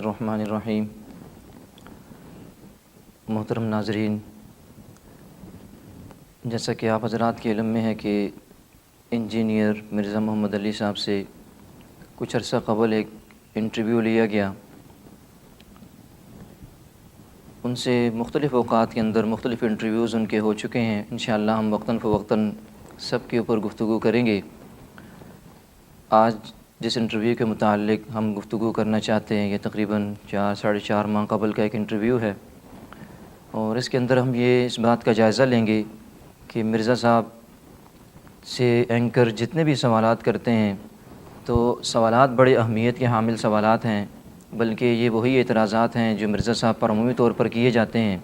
الرحمن الرحیم۔ محترم ناظرین، جیسا کہ آپ حضرات کے علم میں ہے کہ انجینئر مرزا محمد علی صاحب سے کچھ عرصہ قبل ایک انٹرویو لیا گیا۔ ان سے مختلف اوقات کے اندر مختلف انٹرویوز ان کے ہو چکے ہیں۔ انشاءاللہ ہم وقتاً فوقتاً سب کے اوپر گفتگو کریں گے۔ آج جس انٹرویو کے متعلق ہم گفتگو کرنا چاہتے ہیں یہ تقریباً 4-4.5 ماہ قبل کا ایک انٹرویو ہے، اور اس کے اندر ہم اس بات کا جائزہ لیں گے کہ مرزا صاحب سے اینکر جتنے بھی سوالات کرتے ہیں تو سوالات بڑے اہمیت کے حامل سوالات ہیں، بلکہ یہ وہی اعتراضات ہیں جو مرزا صاحب پر عمومی طور پر کیے جاتے ہیں۔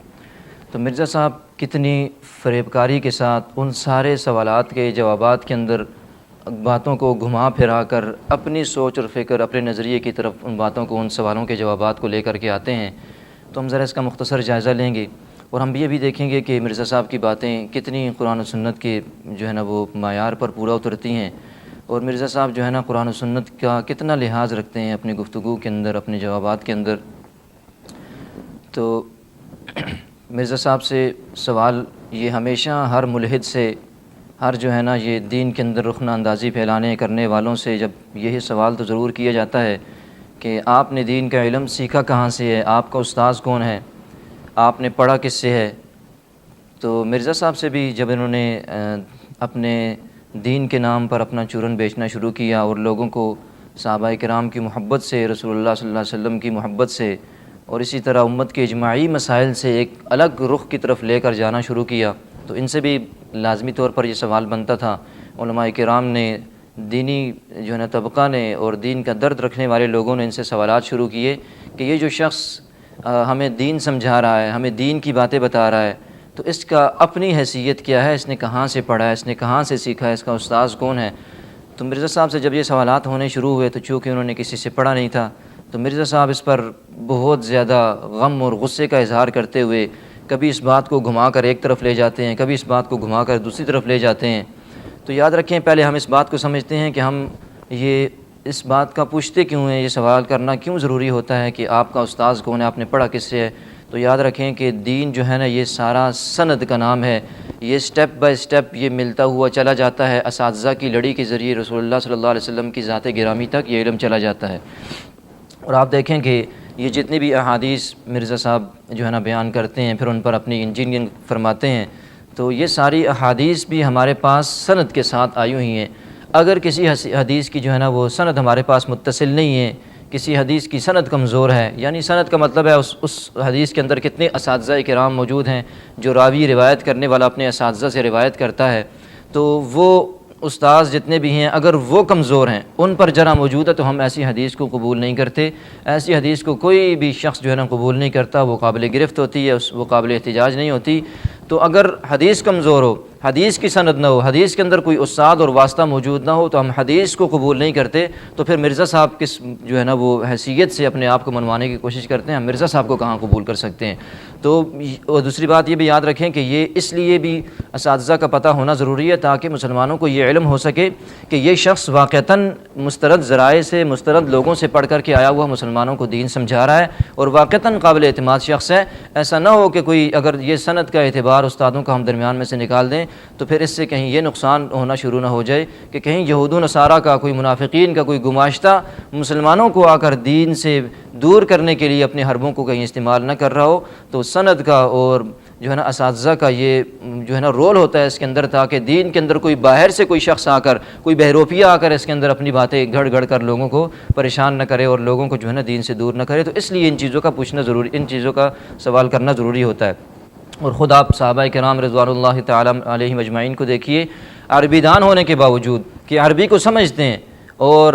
تو مرزا صاحب کتنی فریب کاری کے ساتھ ان سارے سوالات کے جوابات کے اندر باتوں کو گھما پھرا کر اپنی سوچ اور فکر، اپنے نظریے کی طرف ان باتوں کو، ان سوالوں کے جوابات کو لے کر کے آتے ہیں۔ تو ہم ذرا اس کا مختصر جائزہ لیں گے، اور ہم یہ بھی دیکھیں گے کہ مرزا صاحب کی باتیں کتنی قرآن و سنت کے وہ معیار پر پورا اترتی ہیں، اور مرزا صاحب قرآن و سنت کا کتنا لحاظ رکھتے ہیں اپنی گفتگو کے اندر، اپنے جوابات کے اندر۔ تو مرزا صاحب سے سوال یہ ہمیشہ ہر ملحد سے، ہر یہ دین کے اندر رخنہ اندازی پھیلانے کرنے والوں سے جب یہی سوال تو ضرور کیا جاتا ہے کہ آپ نے دین کا علم سیکھا کہاں سے ہے، آپ کا استاذ کون ہے، آپ نے پڑھا کس سے ہے۔ تو مرزا صاحب سے بھی جب انہوں نے اپنے دین کے نام پر اپنا چورن بیچنا شروع کیا اور لوگوں کو صحابہ کرام کی محبت سے، رسول اللہ صلی اللہ علیہ وسلم کی محبت سے، اور اسی طرح امت کے اجماعی مسائل سے ایک الگ رخ کی طرف لے کر جانا شروع کیا، تو ان سے بھی لازمی طور پر یہ سوال بنتا تھا۔ علماء کرام نے، دینی طبقہ نے اور دین کا درد رکھنے والے لوگوں نے ان سے سوالات شروع کیے کہ یہ جو شخص ہمیں دین سمجھا رہا ہے، ہمیں دین کی باتیں بتا رہا ہے، تو اس کا اپنی حیثیت کیا ہے، اس نے کہاں سے پڑھا ہے، اس نے کہاں سے سیکھا ہے، اس کا استاذ کون ہے۔ تو مرزا صاحب سے جب یہ سوالات ہونے شروع ہوئے تو چونکہ انہوں نے کسی سے پڑھا نہیں تھا، تو مرزا صاحب اس پر بہت زیادہ غم اور غصے کا اظہار کرتے ہوئے کبھی اس بات کو گھما کر ایک طرف لے جاتے ہیں، کبھی اس بات کو گھما کر دوسری طرف لے جاتے ہیں۔ تو یاد رکھیں، پہلے ہم اس بات کو سمجھتے ہیں کہ ہم اس بات کا پوچھتے کیوں ہیں، یہ سوال کرنا کیوں ضروری ہوتا ہے کہ آپ کا استاذ کون ہے، آپ نے پڑھا کس سے ہے۔ تو یاد رکھیں کہ دین یہ سارا سند کا نام ہے، یہ سٹیپ بائی سٹیپ یہ ملتا ہوا چلا جاتا ہے، اساتذہ کی لڑی کے ذریعے رسول اللہ صلی اللہ علیہ وسلم کی ذات گرامی تک یہ علم چلا جاتا ہے۔ اور آپ دیکھیں کہ یہ جتنی بھی احادیث مرزا صاحب بیان کرتے ہیں، پھر ان پر اپنی انجینئرنگ فرماتے ہیں، تو یہ ساری احادیث بھی ہمارے پاس سند کے ساتھ آئی ہوئی ہیں۔ اگر کسی حدیث کی وہ سند ہمارے پاس متصل نہیں ہے، کسی حدیث کی سند کمزور ہے، یعنی سند کا مطلب ہے اس حدیث کے اندر کتنے اساتذہ کرام موجود ہیں، جو راوی روایت کرنے والا اپنے اساتذہ سے روایت کرتا ہے، تو وہ استاذ جتنے بھی ہیں اگر وہ کمزور ہیں، ان پر جرح موجود ہے، تو ہم ایسی حدیث کو قبول نہیں کرتے۔ ایسی حدیث کو کوئی بھی شخص قبول نہیں کرتا، وہ قابل گرفت ہوتی ہے، وہ قابل احتجاج نہیں ہوتی۔ تو اگر حدیث کمزور ہو، حدیث کی سند نہ ہو، حدیث کے اندر کوئی استاد اور واسطہ موجود نہ ہو، تو ہم حدیث کو قبول نہیں کرتے۔ تو پھر مرزا صاحب کس وہ حیثیت سے اپنے آپ کو منوانے کی کوشش کرتے ہیں، ہم مرزا صاحب کو کہاں قبول کر سکتے ہیں۔ تو اور دوسری بات یہ بھی یاد رکھیں کہ یہ اس لیے بھی اساتذہ کا پتہ ہونا ضروری ہے تاکہ مسلمانوں کو یہ علم ہو سکے کہ یہ شخص واقعتاً مسترد ذرائع سے، مسترد لوگوں سے پڑھ کر کے آیا ہوا مسلمانوں کو دین سمجھا رہا ہے اور واقعتاً قابل اعتماد شخص ہے۔ ایسا نہ ہو کہ کوئی اگر یہ سند کا اعتبار استادوں کا ہم درمیان میں سے نکال دیں تو پھر اس سے کہیں یہ نقصان ہونا شروع نہ ہو جائے کہ کہیں یہود و نصارہ کا، کوئی منافقین کا کوئی گماشتہ مسلمانوں کو آ کر دین سے دور کرنے کے لیے اپنے حربوں کو کہیں استعمال نہ کر رہا ہو۔ تو سند کا اور اساتذہ کا یہ رول ہوتا ہے اس کے اندر، تاکہ دین کے اندر کوئی باہر سے کوئی شخص آ کر، کوئی بہروپیہ آ کر اس کے اندر اپنی باتیں گھڑ گھڑ کر لوگوں کو پریشان نہ کرے اور لوگوں کو دین سے دور نہ کرے۔ تو اس لیے ان چیزوں کا پوچھنا ضروری، ان چیزوں کا سوال کرنا ضروری ہوتا ہے۔ اور خود آپ صحابہ کرام رضوان اللہ تعالیٰ علیہم اجمعین کو دیکھیے، عربی دان ہونے کے باوجود کہ عربی کو سمجھتے ہیں اور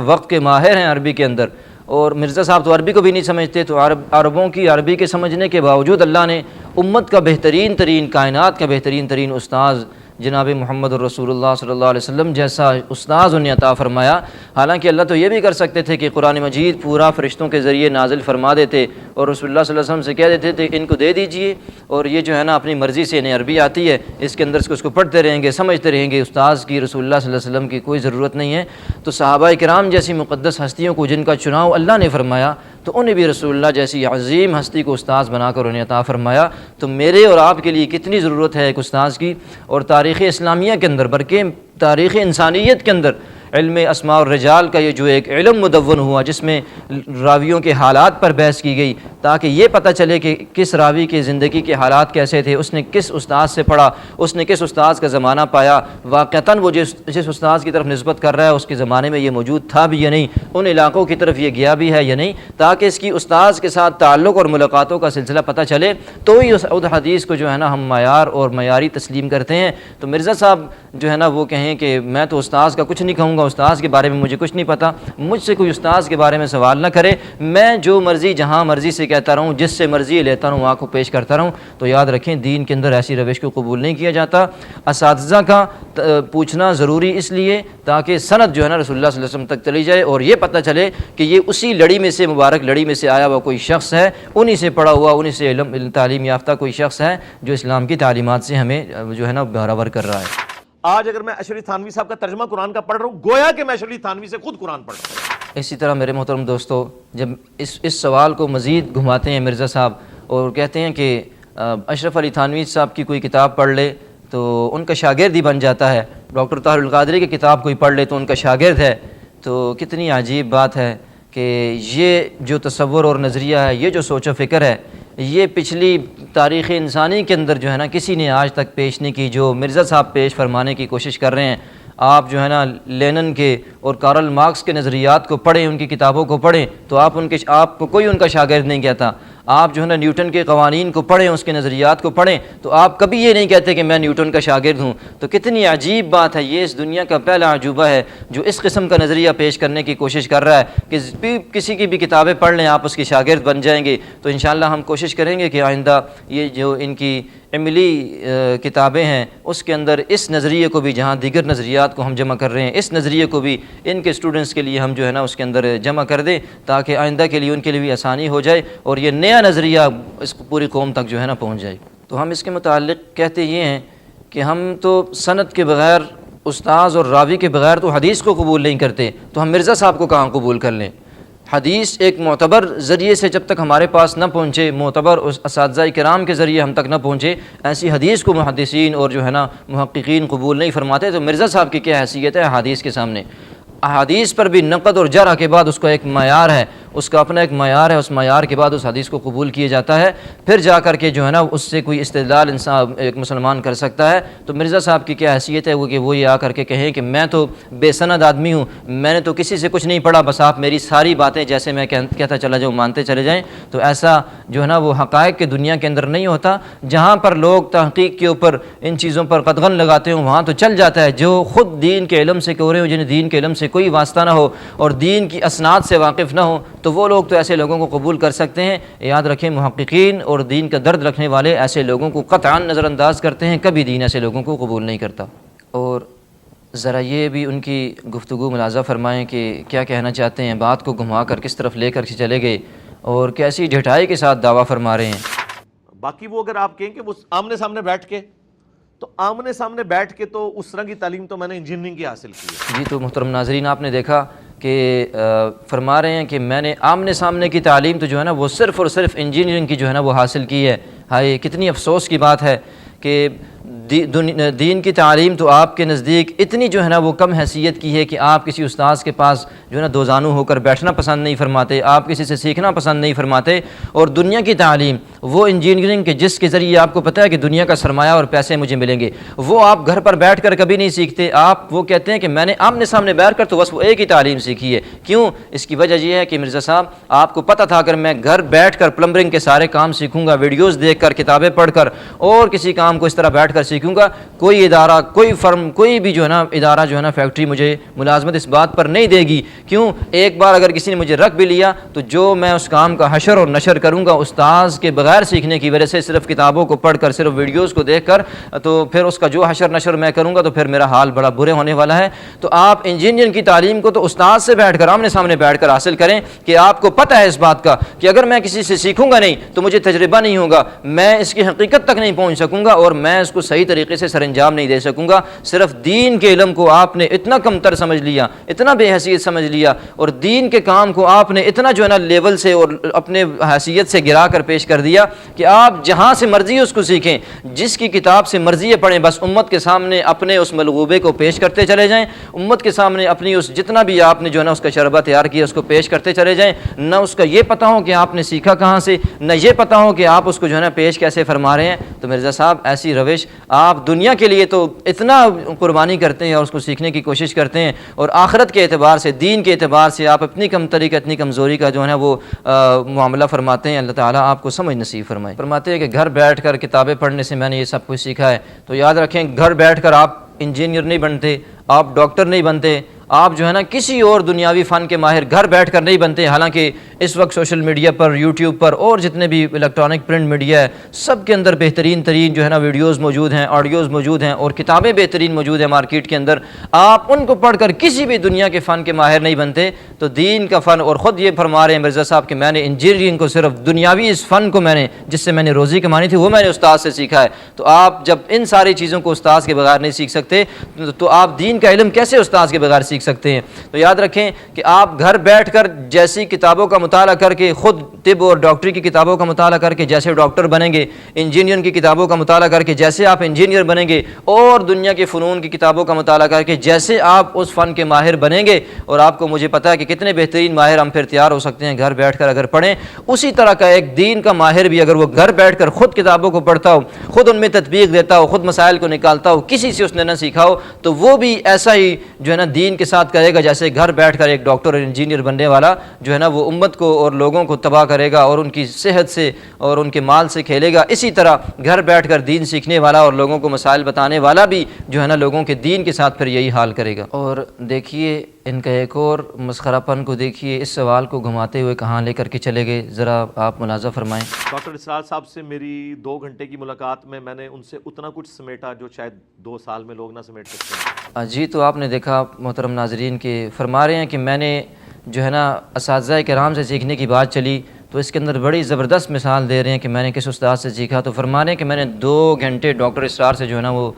وقت کے ماہر ہیں عربی کے اندر، اور مرزا صاحب تو عربی کو بھی نہیں سمجھتے، تو عربوں کی عربی کے سمجھنے کے باوجود اللہ نے امت کا بہترین ترین، کائنات کا بہترین ترین استاذ جناب محمد الرسول اللہ صلی اللہ علیہ وسلم جیسا استاذ انہیں عطا فرمایا۔ حالانکہ اللہ تو یہ بھی کر سکتے تھے کہ قرآن مجید پورا فرشتوں کے ذریعے نازل فرما دیتے اور رسول اللہ صلی اللہ علیہ وسلم سے کہہ دیتے تھے ان کو دے دیجئے، اور یہ اپنی مرضی سے انہیں عربی آتی ہے، اس کے اندر اس کو پڑھتے رہیں گے، سمجھتے رہیں گے، استاذ کی، رسول اللہ صلی اللہ علیہ وسلم کی کوئی ضرورت نہیں ہے۔ تو صحابہ کرام جیسی مقدس ہستیوں کو جن کا چناؤ اللہ نے فرمایا، تو انہیں بھی رسول اللہ جیسی عظیم ہستی کو استاذ بنا کر انہیں عطا فرمایا۔ تو میرے اور آپ کے لیے کتنی ضرورت ہے ایک استاذ کی، اور تاریخ اسلامیہ کے اندر بلکہ تاریخ انسانیت کے اندر علم اسماء الرجال کا یہ جو ایک علم مدون ہوا جس میں راویوں کے حالات پر بحث کی گئی تاکہ یہ پتہ چلے کہ کس راوی کے زندگی کے حالات کیسے تھے، اس نے کس استاذ سے پڑھا، اس نے کس استاذ کا زمانہ پایا، واقعتاً وہ جس استاذ کی طرف نسبت کر رہا ہے اس کے زمانے میں یہ موجود تھا بھی یا نہیں، ان علاقوں کی طرف یہ گیا بھی ہے یا نہیں، تاکہ اس کی استاذ کے ساتھ تعلق اور ملاقاتوں کا سلسلہ پتہ چلے تو ہی اس حدیث کو جو ہے نا ہم معیار اور معیاری تسلیم کرتے ہیں۔ تو مرزا صاحب جو ہے نا وہ کہیں کہ میں تو استاذ کا کچھ نہیں کہوں گا، استاذ کے بارے میں مجھے کچھ نہیں پتہ، مجھ سے کوئی استاذ کے بارے میں سوال نہ کرے، میں جو مرضی جہاں مرضی سے کہتا رہوں، جس سے مرضی لیتا رہوں، وہاں کو پیش کرتا رہوں۔ تو یاد رکھیں دین کے اندر ایسی روش کو قبول نہیں کیا جاتا۔ اساتذہ کا پوچھنا ضروری اس لیے تاکہ سند جو ہے نا رسول اللہ صلی اللہ علیہ وسلم تک چلی جائے اور یہ پتہ چلے کہ یہ اسی لڑی میں سے مبارک لڑی میں سے آیا ہوا کوئی شخص ہے، انہی سے پڑھا ہوا، انہی سے علم تعلیم یافتہ کوئی شخص ہے جو اسلام کی تعلیمات سے ہمیں جو ہے نا برابر کر رہا ہے۔ آج اگر میں اشرف تھانوی صاحب کا ترجمہ قرآن کا پڑھ رہا ہوں گویا کہ میں اشرف تھانوی سے خود قرآن پڑھ رہا ہوں۔ اسی طرح میرے محترم دوستو، جب اس سوال کو مزید گھماتے ہیں مرزا صاحب اور کہتے ہیں کہ اشرف علی تھانوی صاحب کی کوئی کتاب پڑھ لے تو ان کا شاگرد ہی بن جاتا ہے، ڈاکٹر طاہر القادری کی کتاب کوئی پڑھ لے تو ان کا شاگرد ہے، تو کتنی عجیب بات ہے کہ یہ جو تصور اور نظریہ ہے، یہ جو سوچ و فکر ہے، یہ پچھلی تاریخ انسانی کے اندر جو ہے نا کسی نے آج تک پیش نہیں کی جو مرزا صاحب پیش فرمانے کی کوشش کر رہے ہیں۔ آپ جو ہے نا لینن کے اور کارل مارکس کے نظریات کو پڑھیں، ان کی کتابوں کو پڑھیں تو آپ کو کوئی ان کا شاگرد نہیں کہتا۔ آپ جو ہے نا نیوٹن کے قوانین کو پڑھیں، اس کے نظریات کو پڑھیں تو آپ کبھی یہ نہیں کہتے کہ میں نیوٹن کا شاگرد ہوں۔ تو کتنی عجیب بات ہے، یہ اس دنیا کا پہلا عجوبہ ہے جو اس قسم کا نظریہ پیش کرنے کی کوشش کر رہا ہے کہ کسی کی بھی کتابیں پڑھ لیں آپ اس کے شاگرد بن جائیں گے۔ تو انشاءاللہ ہم کوشش کریں گے کہ آئندہ یہ جو ان کی عملی کتابیں ہیں اس کے اندر اس نظریے کو بھی، جہاں دیگر نظریات کو ہم جمع کر رہے ہیں، اس نظریے کو بھی ان کے اسٹوڈنٹس کے لیے ہم جو ہے نا اس کے اندر جمع کر دیں تاکہ آئندہ کے لیے ان کے لیے بھی آسانی ہو جائے اور یہ نیا نظریہ اس پوری قوم تک جو ہے نا پہنچ جائے۔ تو ہم اس کے متعلق کہتے یہ ہیں کہ ہم تو سند کے بغیر، استاذ اور راوی کے بغیر تو حدیث کو قبول نہیں کرتے، تو ہم مرزا صاحب کو کہاں قبول کر لیں؟ حدیث ایک معتبر ذریعے سے جب تک ہمارے پاس نہ پہنچے، معتبر اساتذہ کرام کے ذریعے ہم تک نہ پہنچے، ایسی حدیث کو محدثین اور جو ہے نا محققین قبول نہیں فرماتے، تو مرزا صاحب کی کیا حیثیت ہے حدیث کے سامنے؟ احادیث پر بھی نقد اور جرح کے بعد اس کا ایک معیار ہے، اس کا اپنا ایک معیار ہے، اس معیار کے بعد اس حدیث کو قبول کیا جاتا ہے، پھر جا کر کے جو ہے نا اس سے کوئی استدلال انسان ایک مسلمان کر سکتا ہے۔ تو مرزا صاحب کی کیا حیثیت ہے وہ کہ وہ یہ آ کر کے کہیں کہ میں تو بے سند آدمی ہوں، میں نے تو کسی سے کچھ نہیں پڑھا، بس آپ میری ساری باتیں جیسے میں کہتا چلا جاؤں مانتے چلے جائیں۔ تو ایسا جو ہے نا وہ حقائق کی دنیا کے اندر نہیں ہوتا۔ جہاں پر لوگ تحقیق کے اوپر ان چیزوں پر قدغن لگاتے ہوں وہاں تو چل جاتا ہے، جو خود دین کے علم سے کورے ہوں، جنہیں دین کے علم سے کوئی واسطہ نہ ہو اور دین کی اسناد سے واقف نہ ہو، تو وہ لوگ تو ایسے لوگوں کو قبول کر سکتے ہیں۔ یاد رکھیں محققین اور دین کا درد رکھنے والے ایسے لوگوں کو قطعاً نظر انداز کرتے ہیں، کبھی دین ایسے لوگوں کو قبول نہیں کرتا۔ اور ذرا یہ بھی ان کی گفتگو ملاحظہ فرمائیں کہ کیا کہنا چاہتے ہیں، بات کو گھما کر کس طرف لے کر کے چلے گئے اور کیسی ڈھٹائی کے ساتھ دعویٰ فرما رہے ہیں۔ باقی وہ اگر آپ کہیں کہ وہ آمنے سامنے بیٹھ کے، تو آمنے سامنے بیٹھ کے تو اس طرح کی تعلیم تو میں نے انجینئرنگ کی حاصل کی ہے۔ جی تو محترم ناظرین، آپ نے دیکھا کہ فرما رہے ہیں کہ میں نے آمنے سامنے کی تعلیم تو جو ہے نا وہ صرف اور صرف انجینئرنگ کی جو ہے نا وہ حاصل کی ہے۔ ہائے کتنی افسوس کی بات ہے کہ دین کی تعلیم تو آپ کے نزدیک اتنی جو ہے نا وہ کم حیثیت کی ہے کہ آپ کسی استاذ کے پاس جو ہے نا دو زانو ہو کر بیٹھنا پسند نہیں فرماتے، آپ کسی سے سیکھنا پسند نہیں فرماتے، اور دنیا کی تعلیم وہ انجینئرنگ کے جس کے ذریعے آپ کو پتہ ہے کہ دنیا کا سرمایہ اور پیسے مجھے ملیں گے، وہ آپ گھر پر بیٹھ کر کبھی نہیں سیکھتے۔ آپ وہ کہتے ہیں کہ میں نے آمنے سامنے بیٹھ کر تو بس وہ ایک ہی تعلیم سیکھی ہے۔ کیوں؟ اس کی وجہ یہ ہے کہ مرزا صاحب آپ کو پتہ تھا اگر میں گھر بیٹھ کر پلمبرنگ کے سارے کام سیکھوں گا، ویڈیوز دیکھ کر، کتابیں پڑھ کر اور کسی کام کو اس طرح بیٹھ کر سیکھوں گا، کوئی ادارہ، کوئی فرم، کوئی بھی جو ہے نا ادارہ جو ہے نا فیکٹری مجھے ملازمت اس بات پر نہیں دے گی۔ کیوں؟ ایک بار اگر کسی نے مجھے رکھ بھی لیا تو جو میں اس کام کا حشر اور نشر کروں گا استاذ کے بغیر سیکھنے کی وجہ سے، صرف کتابوں کو پڑھ کر، صرف ویڈیوز کو دیکھ کر، تو پھر اس کا جو حشر نشر میں کروں گا تو پھر میرا حال بڑا برے ہونے والا ہے۔ تو آپ انجینئرنگ کی تعلیم کو تو استاذ سے بیٹھ کر، آمنے سامنے بیٹھ کر حاصل کریں کہ آپ کو پتہ ہے اس بات کا کہ اگر میں کسی سے سیکھوں گا نہیں تو مجھے تجربہ نہیں ہوگا، میں اس کی حقیقت تک نہیں پہنچ سکوں گا اور میں اس کو صحیح طریقے سے سر انجام نہیں دے سکوں گا۔ صرف دین کے علم کو آپ نے اتنا کمتر سمجھ لیا، اتنا بے حیثیت سمجھ لیا، اور دین کے کام کو آپ نے اتنا جو ہے نا لیول سے اور اپنے حیثیت سے گرا کر پیش کر دیا کہ آپ جہاں سے مرضی اس کو سیکھیں، جس کی کتاب سے مرضی پڑھیں، بس امت کے سامنے اپنے اس ملغوبے کو پیش کرتے چلے جائیں، امت کے سامنے اپنی اس جتنا بھی آپ نے جو ہے نا اس کا شربہ تیار کیا اس کو پیش کرتے چلے جائیں، نہ اس کا یہ پتہ ہو کہ آپ نے سیکھا کہاں سے، نہ یہ پتہ ہو کہ آپ اس کو جو ہے نا پیش کیسے فرما رہے ہیں۔ تو مرزا صاحب ایسی روش آپ دنیا کے لیے تو اتنا قربانی کرتے ہیں اور اس کو سیکھنے کی کوشش کرتے ہیں، اور آخرت کے اعتبار سے، دین کے اعتبار سے آپ اپنی کمتری کا، اتنی کمزوری کا جو ہے نا وہ معاملہ فرماتے ہیں۔ اللہ تعالیٰ آپ کو سمجھ نصیب فرمائے۔ فرماتے ہیں کہ گھر بیٹھ کر کتابیں پڑھنے سے میں نے یہ سب کچھ سیکھا ہے، تو یاد رکھیں گھر بیٹھ کر آپ انجینئر نہیں بنتے، آپ ڈاکٹر نہیں بنتے، آپ جو ہے نا کسی اور دنیاوی فن کے ماہر گھر بیٹھ کر نہیں بنتے۔ حالانکہ اس وقت سوشل میڈیا پر، یوٹیوب پر اور جتنے بھی الیکٹرانک پرنٹ میڈیا ہے سب کے اندر بہترین ترین جو ہے نا ویڈیوز موجود ہیں، آڈیوز موجود ہیں، اور کتابیں بہترین موجود ہیں مارکیٹ کے اندر۔ آپ ان کو پڑھ کر کسی بھی دنیا کے فن کے ماہر نہیں بنتے۔ تو دین کا فن، اور خود یہ فرما رہے ہیں مرزا صاحب کہ میں نے انجینئرنگ کو صرف دنیاوی اس فن کو میں نے جس سے میں نے روزی کمانی تھی وہ میں نے استاد سے سیکھا ہے۔ تو آپ جب ان ساری چیزوں کو استاد کے بغیر نہیں سیکھ سکتے تو آپ دین کا علم کیسے استاد کے بغیر سیکھ سکتے ہیں؟ تو یاد رکھیں کہ آپ گھر بیٹھ کر جیسی کتابوں کا مطالعہ کر کے، خود طب اور ڈاکٹری کی کتابوں کا مطالعہ کر کے جیسے ڈاکٹر بنیں گے، انجینئر کی کتابوں کا مطالعہ کر کے جیسے آپ انجینئر بنیں گے، اور دنیا کے فنون کی کتابوں کا مطالعہ کر کے جیسے آپ اس فن کے ماہر بنیں گے، اور آپ کو مجھے پتہ ہے کہ کتنے بہترین ماہر ہم پھر تیار ہو سکتے ہیں گھر بیٹھ کر اگر پڑھیں۔ اسی طرح کا ایک دین کا ماہر بھی اگر وہ گھر بیٹھ کر خود کتابوں کو پڑھتا ہو، خود ان میں تطبیق دیتا ہو، خود مسائل کو نکالتا ہو، کسی سے اس نے نہ سیکھا ہو، تو وہ بھی ایسا ہی جو ہے نا دین کے ساتھ کرے گا جیسے گھر بیٹھ کر ایک ڈاکٹر اور انجینئر بننے والا جو ہے نا وہ امت کو اور لوگوں کو تباہ کرے گا اور ان کی صحت سے اور ان کے مال سے کھیلے گا۔ اسی طرح گھر بیٹھ کر دین سیکھنے والا اور لوگوں کو مسائل بتانے والا بھی جو ہے نا لوگوں کے دین کے ساتھ پھر یہی حال کرے گا۔ اور دیکھیے ان کا ایک اور مسخرہ پن کو دیکھیے، اس سوال کو گھماتے ہوئے کہاں لے کر کے چلے گئے، ذرا آپ ملاحظہ فرمائیں۔ ڈاکٹر اسرار صاحب سے میری 2 گھنٹے کی ملاقات میں نے ان سے اتنا کچھ سمیٹا جو شاید 2 سال میں لوگ نہ سمیٹ سکتے ہیں۔ جی تو آپ نے دیکھا محترم ناظرین کہ فرما رہے ہیں کہ میں نے جو ہے نا اساتذہ کرام سے سیکھنے کی بات چلی تو اس کے اندر بڑی زبردست مثال دے رہے ہیں کہ میں نے کس استاد سے سیکھا۔ تو فرما رہے ہیں کہ میں نے 2 گھنٹے ڈاکٹر اسرار سے جو ہے نا وہ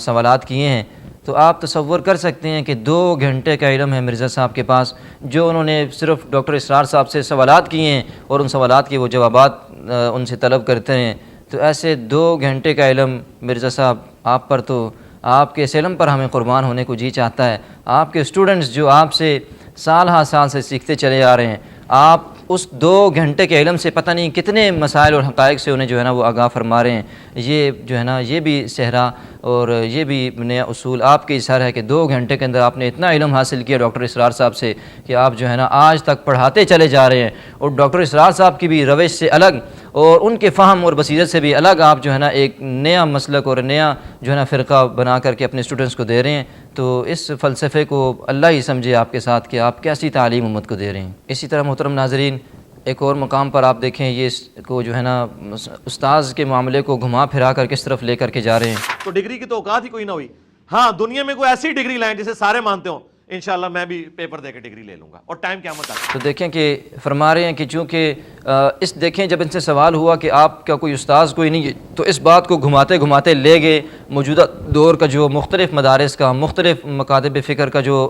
سوالات کیے ہیں۔ تو آپ تصور کر سکتے ہیں کہ 2 گھنٹے کا علم ہے مرزا صاحب کے پاس، جو انہوں نے صرف ڈاکٹر اسرار صاحب سے سوالات کیے ہیں اور ان سوالات کے وہ جوابات ان سے طلب کرتے ہیں۔ تو ایسے 2 گھنٹے کا علم مرزا صاحب آپ پر، تو آپ کے اس علم پر ہمیں قربان ہونے کو جی چاہتا ہے۔ آپ کے اسٹوڈنٹس جو آپ سے سال ہا سال سے سیکھتے چلے آ رہے ہیں، آپ اس 2 گھنٹے کے علم سے پتہ نہیں کتنے مسائل اور حقائق سے انہیں جو ہے نا وہ آگاہ فرما رہے ہیں۔ یہ جو ہے نا یہ بھی صحرا اور یہ بھی نیا اصول آپ کے اثر ہے کہ 2 گھنٹے کے اندر آپ نے اتنا علم حاصل کیا ڈاکٹر اسرار صاحب سے کہ آپ جو ہے نا آج تک پڑھاتے چلے جا رہے ہیں، اور ڈاکٹر اسرار صاحب کی بھی روش سے الگ اور ان کے فہم اور بصیرت سے بھی الگ آپ جو ہے نا ایک نیا مسلک اور نیا جو ہے نا فرقہ بنا کر کے اپنے اسٹوڈنٹس کو دے رہے ہیں۔ تو اس فلسفے کو اللہ ہی سمجھے آپ کے ساتھ کہ آپ کیسی تعلیم امت کو دے رہے ہیں۔ اسی طرح محترم ناظرین ایک اور مقام پر آپ دیکھیں یہ اس کو جو ہے نا استاذ کے معاملے کو گھما پھرا کر کس طرف لے کر کے جا رہے ہیں۔ تو ڈگری کی تو اوقات ہی کوئی نہ ہوئی۔ ہاں دنیا میں کوئی ایسی ڈگری لائیں جسے سارے مانتے ہوں، انشاءاللہ میں بھی پیپر دے کے ڈگری لے لوں گا اور ٹائم قیامت آتا ہے۔ تو دیکھیں کہ فرما رہے ہیں کہ چونکہ دیکھیں جب ان سے سوال ہوا کہ آپ کا کوئی استاذ کوئی نہیں، تو اس بات کو گھماتے گھماتے لے گئے موجودہ دور کا جو مختلف مدارس کا، مختلف مکاتب فکر کا جو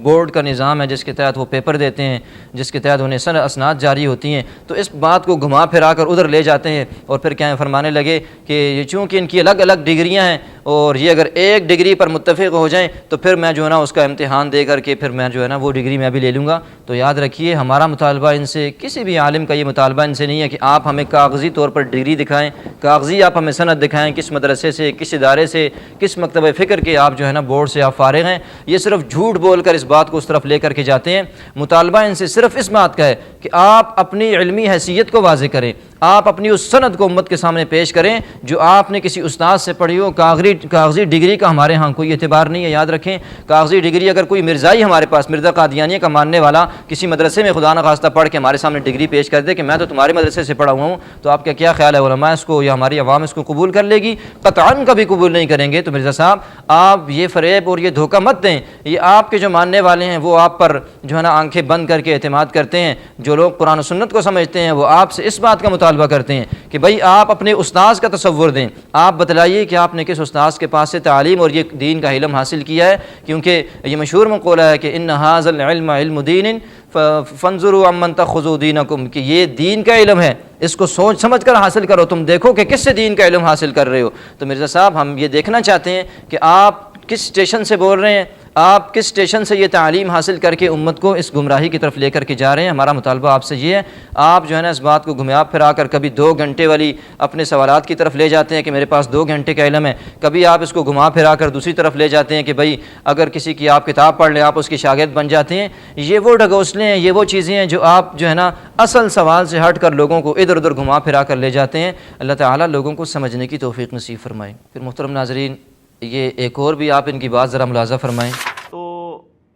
بورڈ کا نظام ہے جس کے تحت وہ پیپر دیتے ہیں، جس کے تحت انہیں اسناد جاری ہوتی ہیں، تو اس بات کو گھما پھرا کر ادھر لے جاتے ہیں اور پھر کیا فرمانے لگے کہ یہ چونکہ ان کی الگ الگ ڈگریاں ہیں اور یہ اگر ایک ڈگری پر متفق ہو جائیں تو پھر میں جو ہے نا اس کا امتحان دے کر کے پھر میں جو ہے نا وہ ڈگری میں بھی لے لوں گا۔ تو یاد رکھیے ہمارا مطالبہ ان سے، کسی بھی عالم کا یہ مطالبہ ان سے نہیں ہے کہ آپ ہمیں کاغذی طور پر ڈگری دکھائیں، کاغذی آپ ہمیں سند دکھائیں کس مدرسے سے، کس ادارے سے، کس مکتبہ فکر کے آپ جو ہے نا بورڈ سے آپ فارغ ہیں۔ یہ صرف جھوٹ بول کر اس بات کو اس طرف لے کر کے جاتے ہیں۔ مطالبہ ان سے صرف اس بات کا ہے کہ آپ اپنی علمی حیثیت کو واضح کریں، آپ اپنی اس سند کو امت کے سامنے پیش کریں جو آپ نے کسی استاد سے پڑھی ہو۔ کاغذی ڈگری کا ہمارے ہاں کوئی اعتبار نہیں ہے، یاد رکھیں۔ کاغذی ڈگری اگر کوئی مرزائی ہمارے پاس، مرزا قادیانیہ کا ماننے والا کسی مدرسے میں خدا نخواستہ پڑھ کے ہمارے سامنے ڈگری پیش کر دے کہ میں تو تمہارے مدرسے سے پڑھا ہوا ہوں، تو آپ کا کیا خیال ہے علماء اس کو یا ہماری عوام اس کو قبول کر لے گی؟ قطعاً کبھی قبول نہیں کریں گے۔ تو مرزا صاحب آپ یہ فریب اور یہ دھوکہ مت دیں، یہ آپ کے جو ماننے والے ہیں وہ آپ پر جو ہے نا آنکھیں بند کر کے اعتماد کرتے ہیں۔ جو لوگ قرآن و سنت کو سمجھتے ہیں وہ آپ سے اس بات کا مطالبہ مطالبہ کرتے ہیں کہ بھائی آپ اپنے استاذ کا تصور دیں، آپ بتلائیے کہ آپ نے کس استاذ کے پاس سے تعلیم اور یہ دین کا علم حاصل کیا ہے، کیونکہ یہ مشہور مقولہ ہے کہ ان ھذا العلم علم دین فانظروا عمن تاخذوا دینکم، کہ یہ دین کا علم ہے، اس کو سوچ سمجھ کر حاصل کرو، تم دیکھو کہ کس سے دین کا علم حاصل کر رہے ہو۔ تو مرزا صاحب ہم یہ دیکھنا چاہتے ہیں کہ آپ کس اسٹیشن سے بول رہے ہیں، آپ کس اسٹیشن سے یہ تعلیم حاصل کر کے امت کو اس گمراہی کی طرف لے کر کے جا رہے ہیں۔ ہمارا مطالبہ آپ سے یہ ہے، آپ جو ہے نا اس بات کو گھما پھرا کر کبھی 2 گھنٹے والی اپنے سوالات کی طرف لے جاتے ہیں کہ میرے پاس 2 گھنٹے کا علم ہے، کبھی آپ اس کو گھما پھرا کر دوسری طرف لے جاتے ہیں کہ بھائی اگر کسی کی آپ کتاب پڑھ لیں آپ اس کی شاگرد بن جاتے ہیں۔ یہ وہ ڈھگوسلے ہیں، یہ وہ چیزیں ہیں جو آپ جو ہے نا اصل سوال سے ہٹ کر لوگوں کو ادھر ادھر گھما پھرا کر لے جاتے ہیں۔ اللہ تعالیٰ لوگوں کو سمجھنے کی توفیق نصیب فرمائے۔ پھر محترم ناظرین، یہ ایک اور بھی آپ ان کی بات ذرا ملاحظہ فرمائیں۔ تو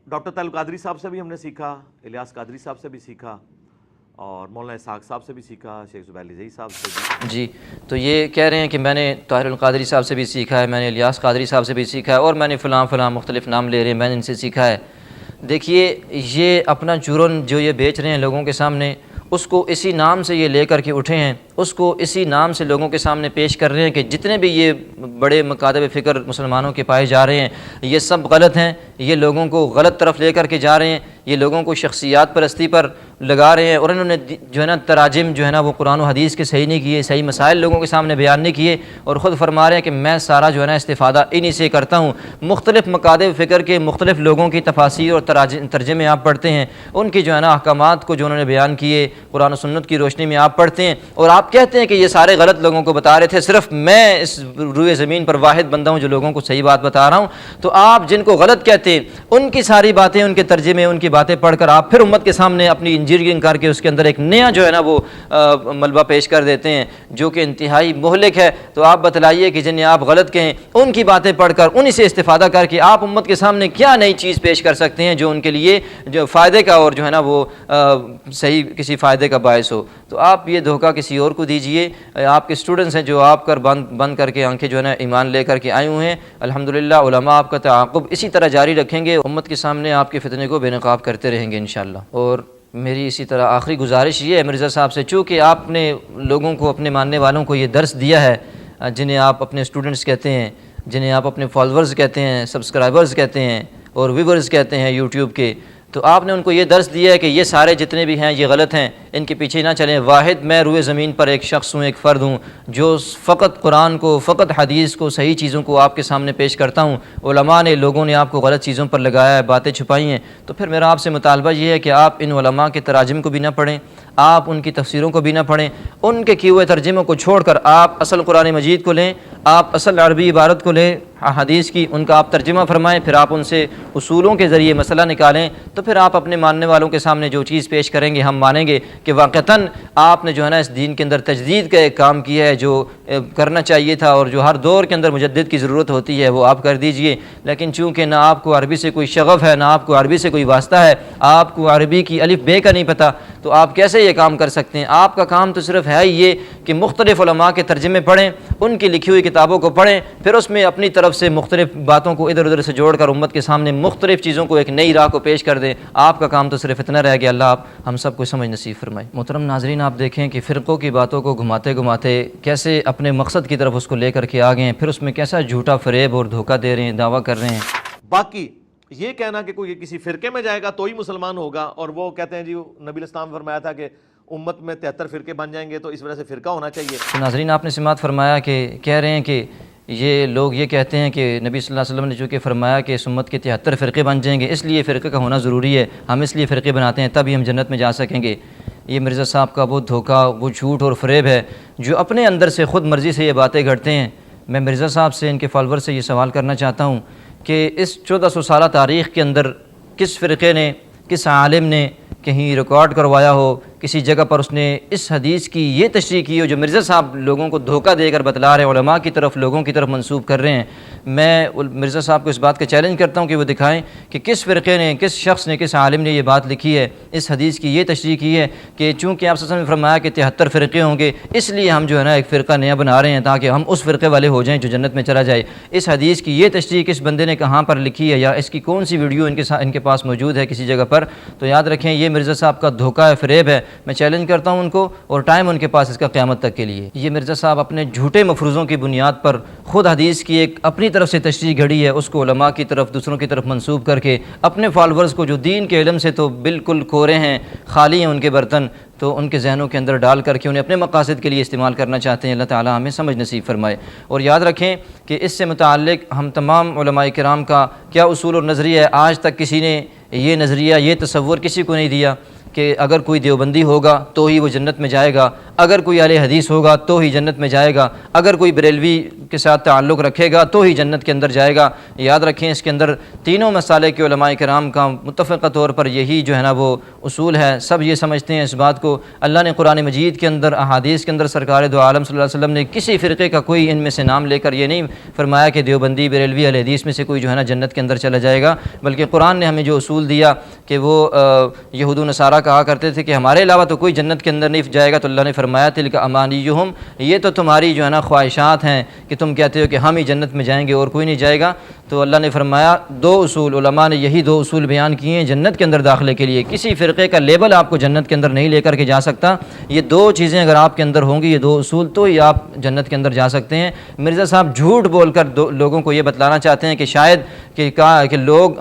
ڈاکٹر طارق قادری صاحب سے بھی ہم نے سیکھا، الیاس قادری صاحب سے بھی سیکھا، اور مولانا اسحاق صاحب سے بھی سیکھا، شیخ زبیر لزئی صاحب سے بھی۔ جی، تو یہ کہہ رہے ہیں کہ میں نے طاہر القادری صاحب سے بھی سیکھا ہے، میں نے الیاس قادری صاحب سے بھی سیکھا ہے، اور میں نے فلاں مختلف نام لے رہے ہیں، میں نے ان سے سیکھا ہے۔ دیکھیے یہ اپنا جرم جو یہ بیچ رہے ہیں لوگوں کے سامنے، اس کو اسی نام سے یہ لے کر کے اٹھے ہیں، اس کو اسی نام سے لوگوں کے سامنے پیش کر رہے ہیں کہ جتنے بھی یہ بڑے مکاتب فکر مسلمانوں کے پائے جا رہے ہیں یہ سب غلط ہیں، یہ لوگوں کو غلط طرف لے کر کے جا رہے ہیں، یہ لوگوں کو شخصیات پرستی پر لگا رہے ہیں، اور انہوں نے جو ہے نا تراجم جو ہے نا وہ قرآن و حدیث کے صحیح نہیں کیے، صحیح مسائل لوگوں کے سامنے بیان نہیں کیے، اور خود فرما رہے ہیں کہ میں سارا جو ہے نا استفادہ انہی سے کرتا ہوں۔ مختلف مکاتب فکر کے مختلف لوگوں کی تفاسیر اور ترجمے آپ پڑھتے ہیں، ان کی جو ہے نا احکامات کو جو انہوں نے بیان کیے قرآن و سنت کی روشنی میں آپ پڑھتے ہیں، اور آپ کہتے ہیں کہ یہ سارے غلط لوگوں کو بتا رہے تھے، صرف میں اس روئے زمین پر واحد بندہ ہوں جو لوگوں کو صحیح بات بتا رہا ہوں۔ تو آپ جن کو غلط کہتے ہیں ان کی ساری باتیں، ان کے ترجمے، ان کی باتیں پڑھ کر آپ پھر امت کے سامنے اپنی انجینئرنگ کر کے اس کے اندر ایک نیا جو ہے نا وہ ملبہ پیش کر دیتے ہیں جو کہ انتہائی مہلک ہے۔ تو آپ بتلائیے کہ جنہیں آپ غلط کہیں ان کی باتیں پڑھ کر انہی سے استفادہ کر کے آپ امت کے سامنے کیا نئی چیز پیش کر سکتے ہیں جو ان کے لیے جو فائدے کا اور جو ہے نا وہ صحیح کسی فائدے کا باعث ہو۔ تو آپ یہ دھوکہ کسی اور کو دیجئے۔ آپ کے اسٹوڈنٹس ہیں جو آپ کر بند کر کے آنکھیں جو ہے نا ایمان لے کر کے آئے ہوئے ہیں، الحمدللہ علماء آپ کا تعاقب اسی طرح جاری رکھیں گے، امت کے سامنے آپ کے فتنے کو بے نقاب کرتے رہیں گے انشاءاللہ۔ اور میری اسی طرح آخری گزارش یہ ہے مرزا صاحب سے، چونکہ آپ نے لوگوں کو، اپنے ماننے والوں کو یہ درس دیا ہے، جنہیں آپ اپنے اسٹوڈنٹس کہتے ہیں، جنہیں آپ اپنے فالورز کہتے ہیں، سبسکرائبرز کہتے ہیں اور ویورز کہتے ہیں یوٹیوب کے، تو آپ نے ان کو یہ درس دیا ہے کہ یہ سارے جتنے بھی ہیں یہ غلط ہیں، ان کے پیچھے نہ چلیں۔ واحد میں روئے زمین پر ایک شخص ہوں، ایک فرد ہوں جو فقط قرآن کو، فقط حدیث کو، صحیح چیزوں کو آپ کے سامنے پیش کرتا ہوں۔ علماء نے، لوگوں نے آپ کو غلط چیزوں پر لگایا ہے، باتیں چھپائی ہیں، تو پھر میرا آپ سے مطالبہ یہ ہے کہ آپ ان علماء کے تراجم کو بھی نہ پڑھیں، آپ ان کی تفسیروں کو بھی نہ پڑھیں، ان کے کیے ہوئے ترجموں کو چھوڑ کر آپ اصل قرآن مجید کو لیں، آپ اصل عربی عبارت کو لیں حدیث کی، ان کا آپ ترجمہ فرمائیں، پھر آپ ان سے اصولوں کے ذریعے مسئلہ نکالیں، تو پھر آپ اپنے ماننے والوں کے سامنے جو چیز پیش کریں گے ہم مانیں گے کہ واقعتاً آپ نے جو ہے نا اس دین کے اندر تجدید کا ایک کام کیا ہے جو کرنا چاہیے تھا، اور جو ہر دور کے اندر مجدد کی ضرورت ہوتی ہے وہ آپ کر دیجئے۔ لیکن چونکہ نہ آپ کو عربی سے کوئی شغف ہے، نہ آپ کو عربی سے کوئی واسطہ ہے، آپ کو عربی کی الف بے کا نہیں پتہ، تو آپ کیسے یہ کام کر سکتے ہیں؟ آپ کا کام تو صرف ہے یہ کہ مختلف علماء کے ترجمے پڑھیں، ان کی لکھی ہوئی کتابوں کو پڑھیں، پھر اس میں اپنی طرف سے مختلف باتوں کو ادھر ادھر سے جوڑ کر امت کے سامنے مختلف چیزوں کو ایک نئی راہ کو پیش کر دیں۔ آپ کا کام تو صرف اتنا رہ گیا۔ اللہ آپ ہم سب کو سمجھ نصیب فرمائے۔ محترم ناظرین، آپ دیکھیں کہ فرقوں کی باتوں کو گھماتے گھماتے کیسے اپنے مقصد کی طرف اس کو لے کر کے آ گئے ہیں، پھر اس میں کیسا جھوٹا فریب اور دھوکہ دے رہے ہیں، دعویٰ کر رہے ہیں۔ باقی یہ کہنا کہ کوئی کسی فرقے میں جائے گا تو ہی مسلمان ہوگا، اور وہ کہتے ہیں جی نبی الاسلام نے فرمایا تھا کہ امت میں 73 فرقے بن جائیں گے تو اس وجہ سے فرقہ ہونا چاہیے۔ تو ناظرین، آپ نے سماعت فرمایا کہ کہہ رہے ہیں کہ یہ لوگ یہ کہتے ہیں کہ نبی صلی اللہ علیہ وسلم نے چونکہ فرمایا کہ اس امت کے 73 فرقے بن جائیں گے، اس لیے فرقے کا ہونا ضروری ہے، ہم اس لیے فرقے بناتے ہیں تبھی ہم جنت میں جا سکیں گے۔ یہ مرزا صاحب کا وہ دھوکہ، وہ جھوٹ اور فریب ہے جو اپنے اندر سے خود مرضی سے یہ باتیں گھڑتے ہیں۔ میں مرزا صاحب سے، ان کے فالور سے یہ سوال کرنا چاہتا ہوں کہ اس 1400 سالہ تاریخ کے اندر کس فرقے نے، کس عالم نے کہیں ریکارڈ کروایا ہو، کسی جگہ پر اس نے اس حدیث کی یہ تشریح کی ہو جو مرزا صاحب لوگوں کو دھوکہ دے کر بتلا رہے ہیں، علماء کی طرف، لوگوں کی طرف منسوب کر رہے ہیں؟ میں مرزا صاحب کو اس بات کا چیلنج کرتا ہوں کہ وہ دکھائیں کہ کس فرقے نے، کس شخص نے، کس عالم نے یہ بات لکھی ہے، اس حدیث کی یہ تشریح کی ہے کہ چونکہ آپ صلی اللہ علیہ وسلم نے فرمایا کہ 73 فرقے ہوں گے، اس لیے ہم جو ہے نا ایک فرقہ نیا بنا رہے ہیں تاکہ ہم اس فرقے والے ہو جائیں جو جنت میں چلا جائے۔ اس حدیث کی یہ تشریح کس بندے نے کہاں پر لکھی ہے، یا اس کی کون سی ویڈیو ان کے پاس موجود ہے کسی جگہ پر؟ تو یاد رکھیں یہ مرزا صاحب کا دھوکہ ہے، فریب ہے، میں چیلنج کرتا ہوں ان کو، اور ٹائم ان کے پاس اس کا قیامت تک کے لیے۔ یہ مرزا صاحب اپنے جھوٹے مفروضوں کی بنیاد پر خود حدیث کی ایک اپنی طرف سے تشریح گھڑی ہے، اس کو علماء کی طرف، دوسروں کی طرف منسوب کر کے اپنے فالورز کو جو دین کے علم سے تو بالکل کورے ہیں، خالی ہیں ان کے برتن، تو ان کے ذہنوں کے اندر ڈال کر کے انہیں اپنے مقاصد کے لیے استعمال کرنا چاہتے ہیں۔ اللہ تعالیٰ ہمیں سمجھ نصیب فرمائے۔ اور یاد رکھیں کہ اس سے متعلق ہم تمام علماء کرام کا کیا اصول اور نظریہ ہے، آج تک کسی نے یہ نظریہ، یہ تصور کسی کو نہیں دیا کہ اگر کوئی دیوبندی ہوگا تو ہی وہ جنت میں جائے گا، اگر کوئی اہل حدیث ہوگا تو ہی جنت میں جائے گا، اگر کوئی بریلوی کے ساتھ تعلق رکھے گا تو ہی جنت کے اندر جائے گا۔ یاد رکھیں اس کے اندر تینوں مسالے کے علماء کرام کا متفقہ طور پر یہی جو ہے نا وہ اصول ہے، سب یہ سمجھتے ہیں اس بات کو۔ اللہ نے قرآن مجید کے اندر، احادیث کے اندر سرکار دو عالم صلی اللہ علیہ وسلم نے کسی فرقے کا کوئی ان میں سے نام لے کر یہ نہیں فرمایا کہ دیوبندی، بریلوی، اہل حدیث میں سے کوئی جو ہے نا جنت کے اندر چلا جائے گا، بلکہ قرآن نے ہمیں جو اصول دیا کہ وہ یہود و نصارہ کہا کرتے تھے کہ ہمارے علاوہ تو کوئی جنت کے اندر نہیں جائے گا، تو اللہ نے فرمایا تلک امانیہم، یہ تو تمہاری جو ہے نا خواہشات ہیں کہ تم کہتے ہو کہ ہم ہی جنت میں جائیں گے اور کوئی نہیں جائے گا۔ تو اللہ نے فرمایا دو اصول، علماء نے یہی دو اصول بیان کیے ہیں جنت کے اندر داخلے کے لیے۔ کسی فرقے کا لیبل آپ کو جنت کے اندر نہیں لے کر کے جا سکتا، یہ دو چیزیں اگر آپ کے اندر ہوں گی، یہ دو اصول، تو ہی آپ جنت کے اندر جا سکتے ہیں۔ مرزا صاحب جھوٹ بول کر لوگوں کو یہ بتلانا چاہتے ہیں کہ شاید کہ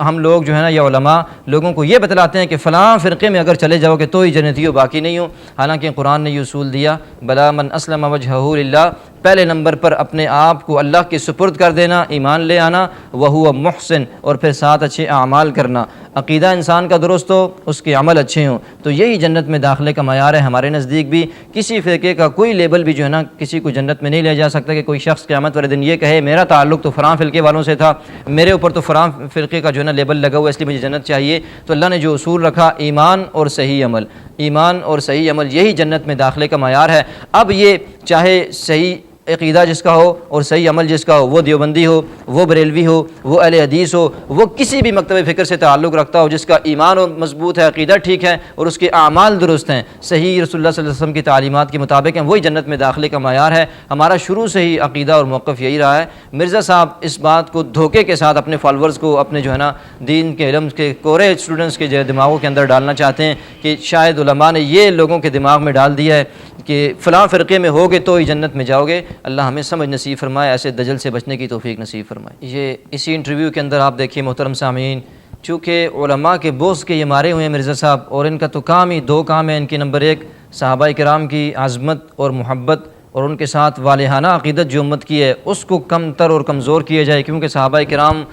ہم لوگ جو ہے نا، یہ علماء لوگوں کو یہ بتلاتے ہیں کہ فلاں فرقے میں اگر چلے جاؤ گے تو ہی جنتی ہو، باقی نہیں ہو۔ حالانکہ قرآن نے یہ اصول دیا، بلا من اسلم وجہہ للہ، پہلے نمبر پر اپنے آپ کو اللہ کے سپرد کر دینا، ایمان لے آنا، وہو محسن، اور پھر ساتھ اچھے اعمال کرنا۔ عقیدہ انسان کا درست ہو، اس کے عمل اچھے ہوں، تو یہی جنت میں داخلے کا معیار ہے ہمارے نزدیک بھی۔ کسی فرقے کا کوئی لیبل بھی جو ہے نا کسی کو جنت میں نہیں لے جا سکتا کہ کوئی شخص قیامت والے دن یہ کہے میرا تعلق تو فلاں فرقے والوں سے تھا، میرے اوپر تو فلاں فرقے کا جو ہے نا لیبل لگا ہوا ہے، اس لیے مجھے جنت چاہیے۔ تو اللہ نے جو اصول رکھا، ایمان اور صحیح عمل، ایمان اور صحیح عمل، یہی جنت میں داخلے کا معیار ہے۔ اب یہ چاہے صحیح عقیدہ جس کا ہو اور صحیح عمل جس کا ہو، وہ دیوبندی ہو، وہ بریلوی ہو، وہ اہل حدیث ہو، وہ کسی بھی مکتب فکر سے تعلق رکھتا ہو، جس کا ایمان مضبوط ہے، عقیدہ ٹھیک ہے اور اس کے اعمال درست ہیں، صحیح رسول اللہ صلی اللہ علیہ وسلم کی تعلیمات کے مطابق ہیں، وہی جنت میں داخلے کا معیار ہے۔ ہمارا شروع سے ہی عقیدہ اور موقف یہی رہا ہے۔ مرزا صاحب اس بات کو دھوکے کے ساتھ اپنے فالورز کو، اپنے جو ہے نا دین کے علم کے کورے اسٹوڈنٹس کے دماغوں کے اندر ڈالنا چاہتے ہیں کہ شاید علماء نے یہ لوگوں کے دماغ میں ڈال دیا ہے کہ فلاں فرقے میں ہوگے تو ہی جنت میں جاؤ گے۔ اللہ ہمیں سمجھ نصیب فرمائے، ایسے دجل سے بچنے کی توفیق نصیب فرمائے۔ یہ اسی انٹرویو کے اندر آپ دیکھیے محترم سامعین، چونکہ علماء کے بوس کے یہ مارے ہوئے ہیں مرزا صاحب، اور ان کا تو کام ہی دو کام ہیں ان کے۔ نمبر ایک، صحابہ کرام کی عظمت اور محبت اور ان کے ساتھ والہانہ عقیدت جو امت کی ہے اس کو کم تر اور کمزور کیا جائے، کیونکہ صحابہ کرام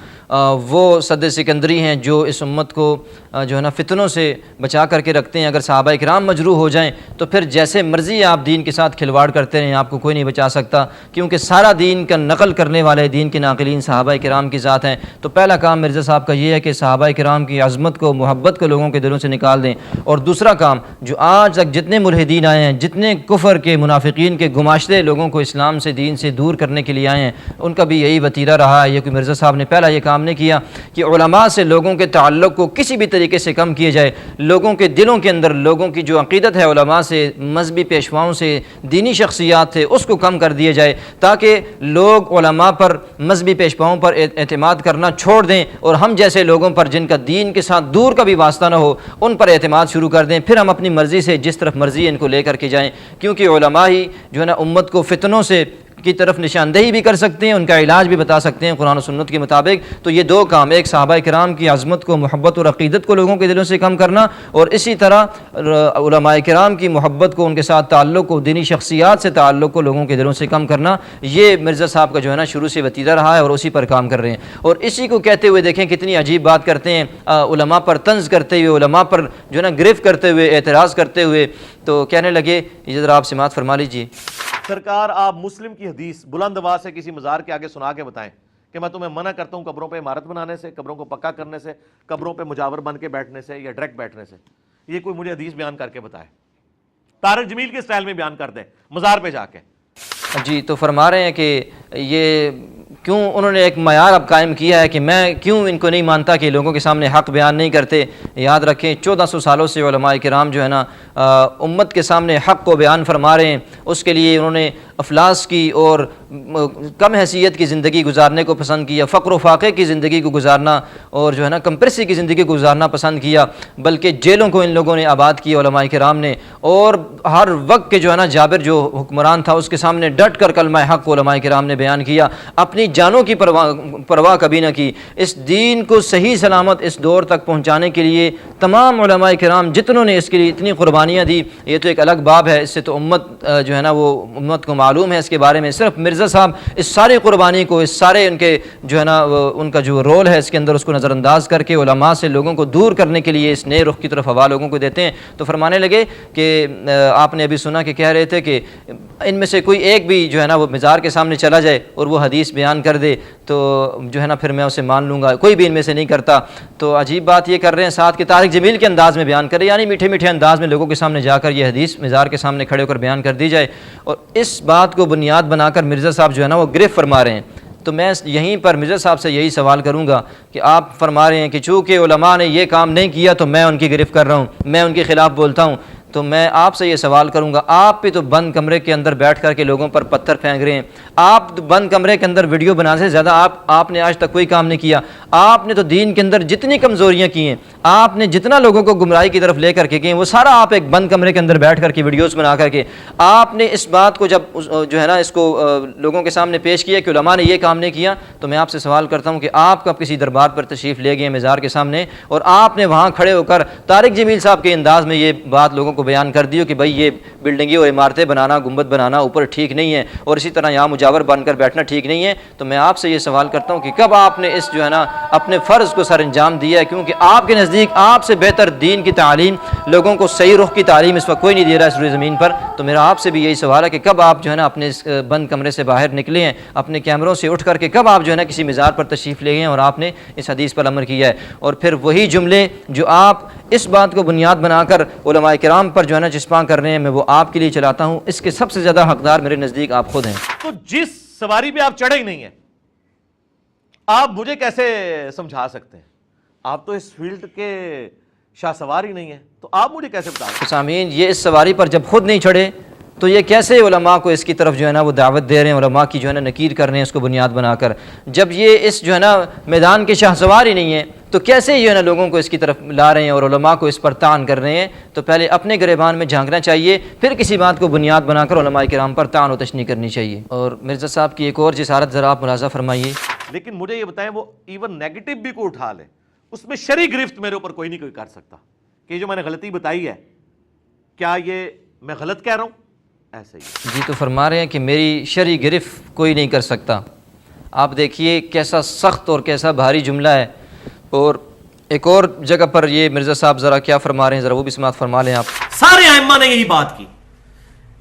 وہ صد سکندری ہیں جو اس امت کو جو ہے نا فتنوں سے بچا کر کے رکھتے ہیں۔ اگر صحابہ کرام مجروح ہو جائیں تو پھر جیسے مرضی آپ دین کے ساتھ کھلواڑ کرتے رہیں، آپ کو کوئی نہیں بچا سکتا، کیونکہ سارا دین کا نقل کرنے والے، دین کے ناقلین صحابہ کرام کی ذات ہیں۔ تو پہلا کام مرزا صاحب کا یہ ہے کہ صحابہ کرام کی عظمت کو، محبت کو لوگوں کے دلوں سے نکال دیں۔ اور دوسرا کام، جو آج تک جتنے ملحدین آئے ہیں، جتنے کفر کے، منافقین کے گماشتے لوگوں کو اسلام سے، دین سے دور کرنے کے لیے آئے ہیں، ان کا بھی یہی وتیرہ رہا ہے۔ یہ کہ مرزا صاحب نے پہلا یہ کام نہیں کیا کہ علماء سے لوگوں کے تعلق کو کسی بھی طریقے سے کم کیے جائے، لوگوں کے دلوں کے اندر لوگوں کی جو عقیدت ہے علماء سے، مذہبی پیشواؤں سے، دینی شخصیات تھے، اس کو کم کر دیا جائے، تاکہ لوگ علماء پر، مذہبی پیشواؤں پر اعتماد کرنا چھوڑ دیں اور ہم جیسے لوگوں پر جن کا دین کے ساتھ دور کا بھی واسطہ نہ ہو ان پر اعتماد شروع کر دیں، پھر ہم اپنی مرضی سے جس طرف مرضی ان کو لے کر کے جائیں، کیونکہ علماء ہی جو ہے نا امت کو فتنوں سے کی طرف نشاندہی بھی کر سکتے ہیں، ان کا علاج بھی بتا سکتے ہیں قرآن و سنت کے مطابق۔ تو یہ دو کام، ایک صحابہ کرام کی عظمت کو، محبت اور عقیدت کو لوگوں کے دلوں سے کم کرنا، اور اسی طرح علماء کرام کی محبت کو، ان کے ساتھ تعلق کو، دینی شخصیات سے تعلق کو لوگوں کے دلوں سے کم کرنا، یہ مرزا صاحب کا جو ہے نا شروع سے وتیرہ رہا ہے اور اسی پر کام کر رہے ہیں۔ اور اسی کو کہتے ہوئے دیکھیں کتنی عجیب بات کرتے ہیں، علماء پر طنز کرتے ہوئے، علماء پر جو ہے نا گرفت کرتے ہوئے، اعتراض کرتے ہوئے، تو کہنے لگے، یہ ذرا آپ سماعت فرما لیجیے۔ سرکار آپ مسلم کی حدیث بلند آواز سے کسی مزار کے آگے سنا کے بتائیں کہ میں تمہیں منع کرتا ہوں قبروں پہ عمارت بنانے سے، قبروں کو پکا کرنے سے، قبروں پہ مجاور بن کے بیٹھنے سے یا ڈائریکٹ بیٹھنے سے۔ یہ کوئی مجھے حدیث بیان کر کے بتائے، طارق جمیل کے سٹائل میں بیان کر دیں مزار پہ جا کے۔ جی، تو فرما رہے ہیں کہ یہ کیوں انہوں نے ایک معیار اب قائم کیا ہے کہ میں کیوں ان کو نہیں مانتا کہ لوگوں کے سامنے حق بیان نہیں کرتے؟ یاد رکھیں 1400 سالوں سے علماء کرام جو ہے نا امت کے سامنے حق کو بیان فرما رہے ہیں، اس کے لیے انہوں نے افلاس کی اور کم حیثیت کی زندگی گزارنے کو پسند کیا، فقر و فاقے کی زندگی کو گزارنا اور جو ہے نا کمپریسی کی زندگی کو گزارنا پسند کیا، بلکہ جیلوں کو ان لوگوں نے آباد کیا علماء کرام نے، اور ہر وقت کے جو ہے نا جابر جو حکمران تھا اس کے سامنے ڈٹ کر کلمہ حق کو علماء کرام نے بیان کیا، اپنی جانوں کی پرواہ کبھی نہ کی۔ اس دین کو صحیح سلامت اس دور تک پہنچانے کے لیے تمام علماء کرام جتنوں نے اس کے لیے اتنی قربانیاں دی، یہ تو ایک الگ باب ہے، اس سے تو امت جو ہے نا وہ امت کو معلوم ہے اس کے بارے میں۔ صرف مرزا صاحب اس ساری قربانی کو، اس سارے ان کے جو ہے نا ان کا جو رول ہے اس کے اندر، اس کو نظر انداز کر کے علماء سے لوگوں کو دور کرنے کے لیے اس نئے رخ کی طرف ہوا لوگوں کو دیتے ہیں۔ تو فرمانے لگے کہ آپ نے ابھی سنا کہ کہہ رہے تھے کہ ان میں سے کوئی ایک بھی جو ہے نا وہ مزار کے سامنے چلا جائے اور وہ حدیث بیان کر دے تو جو ہے نا پھر میں اسے مان لوں گا، کوئی بھی ان میں سے نہیں کرتا۔ تو عجیب بات یہ کر رہے ہیں ساتھ کہ طارق جمیل کے انداز میں بیان کرے، یعنی میٹھے میٹھے انداز میں لوگوں کے سامنے جا کر یہ حدیث مزار کے سامنے کھڑے ہو کر بیان کر دی جائے، اور اس بات کو بنیاد بنا کر مرزا صاحب جو ہے نا وہ گرفت فرما رہے ہیں۔ تو میں یہیں پر مرزا صاحب سے یہی سوال کروں گا کہ آپ فرما رہے ہیں کہ چونکہ علماء نے یہ کام نہیں کیا تو میں ان کی گرفت کر رہا ہوں، میں ان کے خلاف بولتا ہوں، تو میں آپ سے یہ سوال کروں گا، آپ بھی تو بند کمرے کے اندر بیٹھ کر کے لوگوں پر پتھر پھینک رہے ہیں، آپ بند کمرے کے اندر ویڈیو بنانے سے زیادہ آپ نے آج تک کوئی کام نہیں کیا۔ آپ نے تو دین کے اندر جتنی کمزوریاں کی ہیں، آپ نے جتنا لوگوں کو گمراہی کی طرف لے کر کے گئے وہ سارا آپ ایک بند کمرے کے اندر بیٹھ کر کے ویڈیوز بنا کر کے آپ نے اس بات کو جب جو ہے نا اس کو لوگوں کے سامنے پیش کیا کہ علماء نے یہ کام نہیں کیا، تو میں آپ سے سوال کرتا ہوں کہ آپ کب کسی دربار پر تشریف لے گئے مزار کے سامنے اور آپ نے وہاں کھڑے ہو کر طارق جمیل صاحب کے انداز میں یہ بات لوگوں کو بیان کر دی کہ بھائی یہ بلڈنگیں اور عمارتیں بنانا، گنبد بنانا اوپر ٹھیک نہیں ہے، اور اسی طرح یہاں مجاور بن کر بیٹھنا ٹھیک نہیں ہے؟ تو میں آپ سے یہ سوال کرتا ہوں کہ کب آپ نے اس جو ہے نا اپنے فرض کو سر انجام دیا ہے؟ کیونکہ آپ کے نزدیک آپ سے بہتر دین کی تعلیم، لوگوں کو صحیح رخ کی تعلیم اس وقت کوئی نہیں دے رہا اس روئے زمین پر۔ تو میرا آپ سے بھی یہی سوال ہے کہ کب آپ جو ہے نا اپنے اس بند کمرے سے باہر نکلے ہیں، اپنے کیمروں سے اٹھ کر کے کب آپ جو ہے نا کسی مزار پر تشریف لے گئے ہیں اور آپ نے اس حدیث پر عمل کیا ہے؟ اور پھر وہی جملے جو آپ اس بات کو بنیاد بنا کر علماء کرام پر جو ہے نا چسپاں کر رہے ہیں، میں وہ آپ کے لیے چلاتا ہوں، اس کے سب سے زیادہ حقدار میرے نزدیک آپ خود ہیں۔ تو جس سواری پہ آپ چڑھے ہی نہیں ہیں، آپ مجھے کیسے سمجھا سکتے ہیں؟ آپ تو اس فیلڈ کے شاہ سوار ہی نہیں ہیں، تو آپ مجھے کیسے بتا سکتے ہیں؟ سامعین، یہ اس سواری پر جب خود نہیں چڑھے تو یہ کیسے علماء کو اس کی طرف جو ہے نا وہ دعوت دے رہے ہیں، علماء کی جو ہے نا نکیر کر رہے ہیں اس کو بنیاد بنا کر؟ جب یہ اس جو ہے نا میدان کے شاہ سوار ہی نہیں ہے تو کیسے جو ہے نا لوگوں کو اس کی طرف لا رہے ہیں اور علماء کو اس پر طعن کر رہے ہیں؟ تو پہلے اپنے گریبان میں جھانکنا چاہیے، پھر کسی بات کو بنیاد بنا کر علماء کرام پر طعن و تشنیع کرنی چاہیے۔ اور مرزا صاحب کی ایک اور جسارت ذرا آپ ملاحظہ فرمائیے۔ لیکن مجھے یہ بتائیں، وہ ایون نیگیٹو بھی کو اٹھا لے، اس میں شرعی گرفت میرے اوپر کوئی نہیں کر سکتا کہ جو میں نے غلطی بتائی ہے کیا یہ میں غلط کہہ رہا ہوں؟ ایسے ہی جی، تو فرما رہے ہیں کہ میری شرعی گرفت کوئی نہیں کر سکتا۔ آپ دیکھیے کیسا سخت اور کیسا بھاری جملہ ہے۔ اور ایک اور جگہ پر یہ مرزا صاحب ذرا کیا فرما رہے ہیں، ذرا وہ بھی سماعت فرما لیں آپ۔ سارے ائمہ نے یہی بات کی،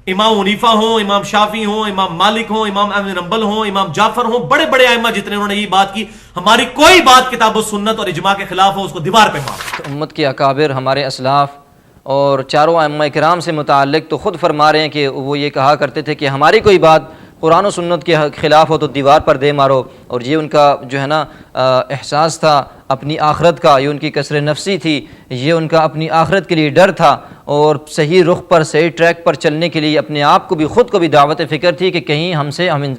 امام حنیفہ ہوں، امام شافعی ہوں، امام مالک ہوں، امام احمد بن حنبل ہوں، امام جعفر ہوں، بڑے بڑے ائمہ جتنے، انہوں نے یہی بات کی، ہماری کوئی بات کتاب و سنت اور اجماع کے خلاف ہو اس کو دیوار پہ مار۔ امت کے اکابر، ہمارے اسلاف اور چاروں ائمہ کرام سے متعلق تو خود فرما رہے ہیں کہ وہ یہ کہا کرتے تھے کہ ہماری کوئی بات قرآن و سنت کے خلاف ہو تو دیوار پر دے مارو، اور یہ ان کا جو ہے نا احساس تھا اپنی آخرت کا، یہ ان کی کسر نفسی تھی، یہ ان کا اپنی آخرت کے لیے ڈر تھا، اور صحیح رخ پر صحیح ٹریک پر چلنے کے لیے اپنے آپ کو بھی، خود کو بھی دعوت فکر تھی کہ کہیں ہم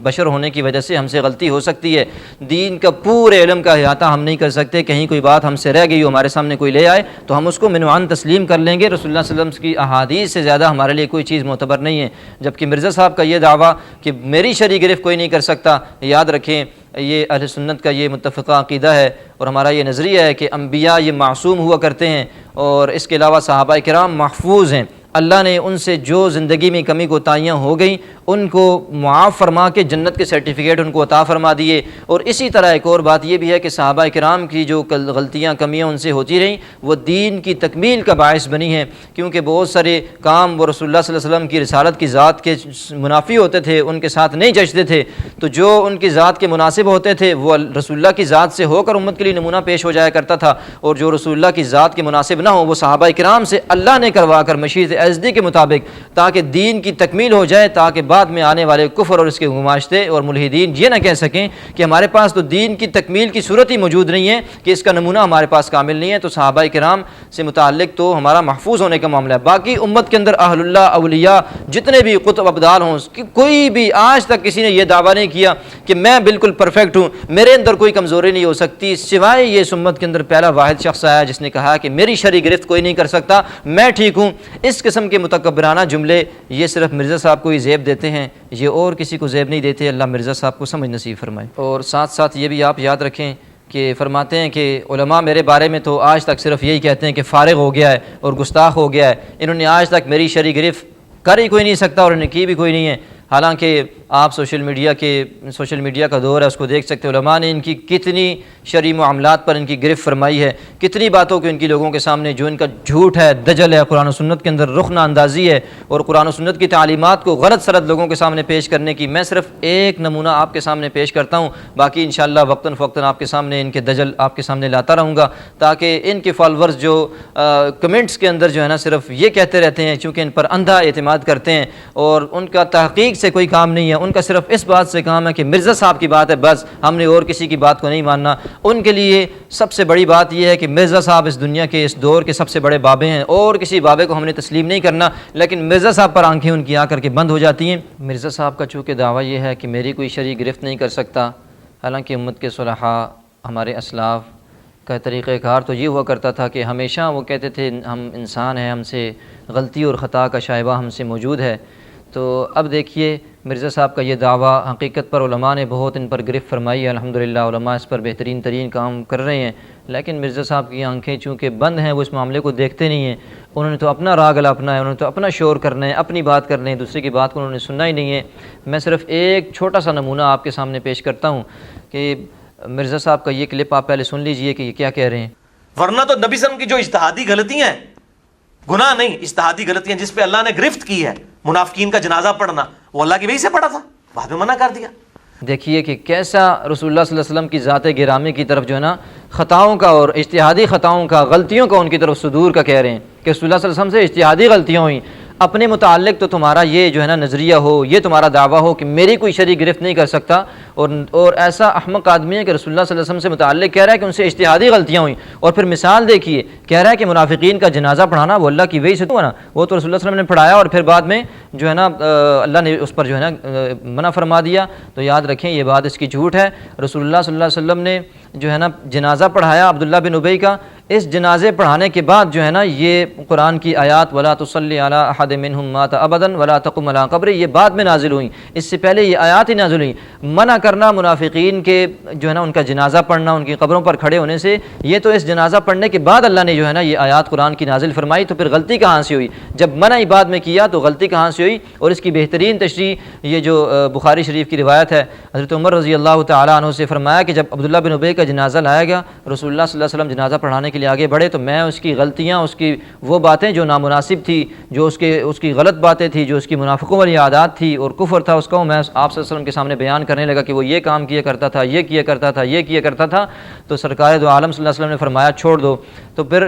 بشر ہونے کی وجہ سے ہم سے غلطی ہو سکتی ہے، دین کا پورے علم کا احاطہ ہم نہیں کر سکتے، کہیں کوئی بات ہم سے رہ گئی ہو، ہمارے سامنے کوئی لے آئے تو ہم اس کو منوعاً تسلیم کر لیں گے، رسول اللہ صلی اللہ علیہ وسلم کی احادیث سے زیادہ ہمارے لیے کوئی چیز معتبر نہیں ہے۔ جبکہ مرزا صاحب کا یہ دعویٰ کہ میری شرعی گرفت کوئی نہیں کر سکتا، یاد رکھیں یہ اہل سنت کا یہ متفقہ عقیدہ ہے، اور ہمارا یہ نظریہ ہے کہ انبیاء یہ معصوم ہوا کرتے ہیں، اور اس کے علاوہ صحابہ کرام محفوظ ہیں، اللہ نے ان سے جو زندگی میں کمی کوتاہیاں ہو گئیں ان کو معاف فرما کے جنت کے سرٹیفکیٹ ان کو عطا فرما دیے۔ اور اسی طرح ایک اور بات یہ بھی ہے کہ صحابہ کرام کی جو غلطیاں کمیاں ان سے ہوتی رہیں وہ دین کی تکمیل کا باعث بنی ہیں، کیونکہ بہت سارے کام وہ رسول اللہ صلی اللہ علیہ وسلم کی رسالت کی ذات کے منافی ہوتے تھے، ان کے ساتھ نہیں جچتے تھے، تو جو ان کی ذات کے مناسب ہوتے تھے وہ رسول اللہ کی ذات سے ہو کر امت کے لیے نمونہ پیش ہو جایا کرتا تھا، اور جو رسول اللہ کی ذات کے مناسب نہ ہو وہ صحابہ کرام سے اللہ نے کروا کر مشیت باعزتی کے مطابق، تاکہ دین کی تکمیل ہو جائے، تاکہ بعد میں آنے والے کفر اور اس کے گماشتے اور ملحدین یہ نہ کہہ سکیں کہ ہمارے پاس تو دین کی تکمیل کی صورت ہی موجود نہیں ہے، کہ اس کا نمونہ ہمارے پاس کامل نہیں ہے۔ تو صحابہ کرام سے متعلق تو ہمارا محفوظ ہونے کا معاملہ ہے۔ باقی امت کے اندر اہل اللہ، اولیاء، جتنے بھی قطب ابدال ہوں، کوئی بھی آج تک کسی نے یہ دعویٰ نہیں کیا کہ میں بالکل پرفیکٹ ہوں، میرے اندر کوئی کمزوری نہیں ہو سکتی، سوائے یہ اس امت کے اندر پہلا واحد شخص آیا جس نے کہا کہ میری شرعی گرفت کوئی نہیں کر سکتا، میں ٹھیک ہوں۔ اس قسم کے متکبرانہ جملے یہ صرف مرزا صاحب کو ہی زیب دیتے ہیں، یہ اور کسی کو زیب نہیں دیتے۔ اللہ مرزا صاحب کو سمجھ نصیب فرمائے۔ اور ساتھ ساتھ یہ بھی آپ یاد رکھیں کہ فرماتے ہیں کہ علماء میرے بارے میں تو آج تک صرف یہی کہتے ہیں کہ فارغ ہو گیا ہے اور گستاخ ہو گیا ہے، انہوں نے آج تک میری شرعی گرفت کر ہی کوئی نہیں سکتا اور انہیں کی بھی کوئی نہیں ہے۔ حالانکہ آپ سوشل میڈیا کا دور ہے، اس کو دیکھ سکتے ہیں علماء نے ان کی کتنی شرعی معاملات پر ان کی گرفت فرمائی ہے، کتنی باتوں کو ان کی لوگوں کے سامنے جو ان کا جھوٹ ہے، دجل ہے، قرآن و سنت کے اندر رخنہ اندازی ہے اور قرآن و سنت کی تعلیمات کو غلط سرد لوگوں کے سامنے پیش کرنے کی۔ میں صرف ایک نمونہ آپ کے سامنے پیش کرتا ہوں، باقی انشاءاللہ وقتاً فوقتاً آپ کے سامنے ان کے دجل آپ کے سامنے لاتا رہوں گا، تاکہ ان کے فالورز جو کمنٹس کے اندر جو ہے نا صرف یہ کہتے رہتے ہیں، چونکہ ان پر اندھا اعتماد کرتے ہیں اور ان کا تحقیق سے کوئی کام نہیں ہے، ان کا صرف اس بات سے کام ہے کہ مرزا صاحب کی بات ہے بس، ہم نے اور کسی کی بات کو نہیں ماننا۔ ان کے لیے سب سے بڑی بات یہ ہے کہ مرزا صاحب اس دنیا کے اس دور کے سب سے بڑے بابے ہیں، اور کسی بابے کو ہم نے تسلیم نہیں کرنا، لیکن مرزا صاحب پر آنکھیں ان کی آ کر کے بند ہو جاتی ہیں۔ مرزا صاحب کا چونکہ دعویٰ یہ ہے کہ میری کوئی شرعی گرفت نہیں کر سکتا، حالانکہ امت کے صلحاء ہمارے اسلاف کا طریقہ کار تو یہ ہوا کرتا تھا کہ ہمیشہ وہ کہتے تھے ہم انسان ہیں، ہم سے غلطی اور خطا کا شائبہ ہم سے موجود ہے۔ تو اب دیکھیے مرزا صاحب کا یہ دعویٰ حقیقت پر علماء نے بہت ان پر گرفت فرمائی ہے، الحمدللہ علماء اس پر بہترین ترین کام کر رہے ہیں، لیکن مرزا صاحب کی آنکھیں چونکہ بند ہیں، وہ اس معاملے کو دیکھتے نہیں ہیں، انہوں نے تو اپنا راگ الاپنا ہے، انہوں نے تو اپنا شور کرنا ہے، اپنی بات کرنا ہے، دوسرے کی بات کو انہوں نے سننا ہی نہیں ہے۔ میں صرف ایک چھوٹا سا نمونہ آپ کے سامنے پیش کرتا ہوں کہ مرزا صاحب کا یہ کلپ آپ پہلے سن لیجئے کہ یہ کیا کہہ رہے ہیں۔ ورنہ تو نبی صلی اللہ علیہ وسلم کی جو اجتہادی غلطیاں ہیں، گناہ نہیں، اجتہادی غلطیاں جس پہ اللہ نے گرفت کی ہے، منافقین کا جنازہ پڑھنا، وہ اللہ کی وحی سے پڑھا تھا، بعد میں منع کر دیا۔ دیکھیے کہ کیسا رسول اللہ صلی اللہ علیہ وسلم کی ذات گرامی کی طرف جو ہے نا خطاؤں کا اور اجتہادی خطاؤں کا، غلطیوں کا ان کی طرف صدور کا کہہ رہے ہیں کہ رسول اللہ صلی اللہ علیہ وسلم سے اجتہادی غلطیاں ہوئیں۔ اپنے متعلق تو تمہارا یہ جو ہے نا نظریہ ہو، یہ تمہارا دعویٰ ہو کہ میری کوئی شرعی گرفت نہیں کر سکتا، اور ایسا احمق آدمی ہے کہ رسول اللہ صلی اللہ علیہ وسلم سے متعلق کہہ رہا ہے کہ ان سے اجتہادی غلطیاں ہوئیں، اور پھر مثال دیکھیے کہہ رہا ہے کہ منافقین کا جنازہ پڑھانا وہ اللہ کی وحی سے تو نا، وہ تو رسول اللہ صلی اللہ علیہ وسلم نے پڑھایا اور پھر بعد میں جو ہے نا اللہ نے اس پر جو ہے نا منع فرما دیا۔ تو یاد رکھیں یہ بات اس کی جھوٹ ہے۔ رسول اللہ صلی اللہ علیہ وسلم نے جو ہے نا جنازہ پڑھایا عبداللہ بن ابی کا، اس جنازے پڑھانے کے بعد جو ہے نا یہ قرآن کی آیات وَلَا تُصَلِّ عَلَىٰ أَحَدٍ مِّنْهُمْ مَاتَ أَبَدًا وَلَا تَقُمْ عَلَىٰ قَبْرِهِ، یہ بعد میں نازل ہوئیں، اس سے پہلے یہ آیات ہی نازل ہوئیں۔ منع کرنا منافقین کے جو ہے نا ان کا جنازہ پڑھنا، ان کی قبروں پر کھڑے ہونے سے، یہ تو اس جنازہ پڑھنے کے بعد اللہ نے جو ہے نا یہ آیات قرآن کی نازل فرمائی، تو پھر غلطی کہاں سے ہوئی؟ جب منع ہی بعد میں کیا تو غلطی کہاں سے ہوئی؟ اور اس کی بہترین تشریح یہ جو بخاری شریف کی روایت ہے، حضرت عمر رضی اللہ تعالیٰ عنہ سے فرمایا کہ جب عبداللہ بن ابی کا جنازہ لایا گیا، رسول اللہ صلی اللہ علیہ وسلم جنازہ پڑھانے کے لیے آگے بڑھے، تو میں اس کی غلطیاں، اس کی وہ باتیں جو نامناسب تھی، جو اس کی غلط باتیں تھی، جو اس کی منافقوں والی عادات تھی اور کفر تھا، اس کو میں آپ صلی اللہ علیہ وسلم کے سامنے بیان کرنے لگا کہ وہ یہ کام کیا کرتا تھا، یہ کیا کرتا تھا، یہ کیا کرتا تھا۔ تو سرکار دو عالم صلی اللہ علیہ وسلم نے فرمایا چھوڑ دو۔ تو پھر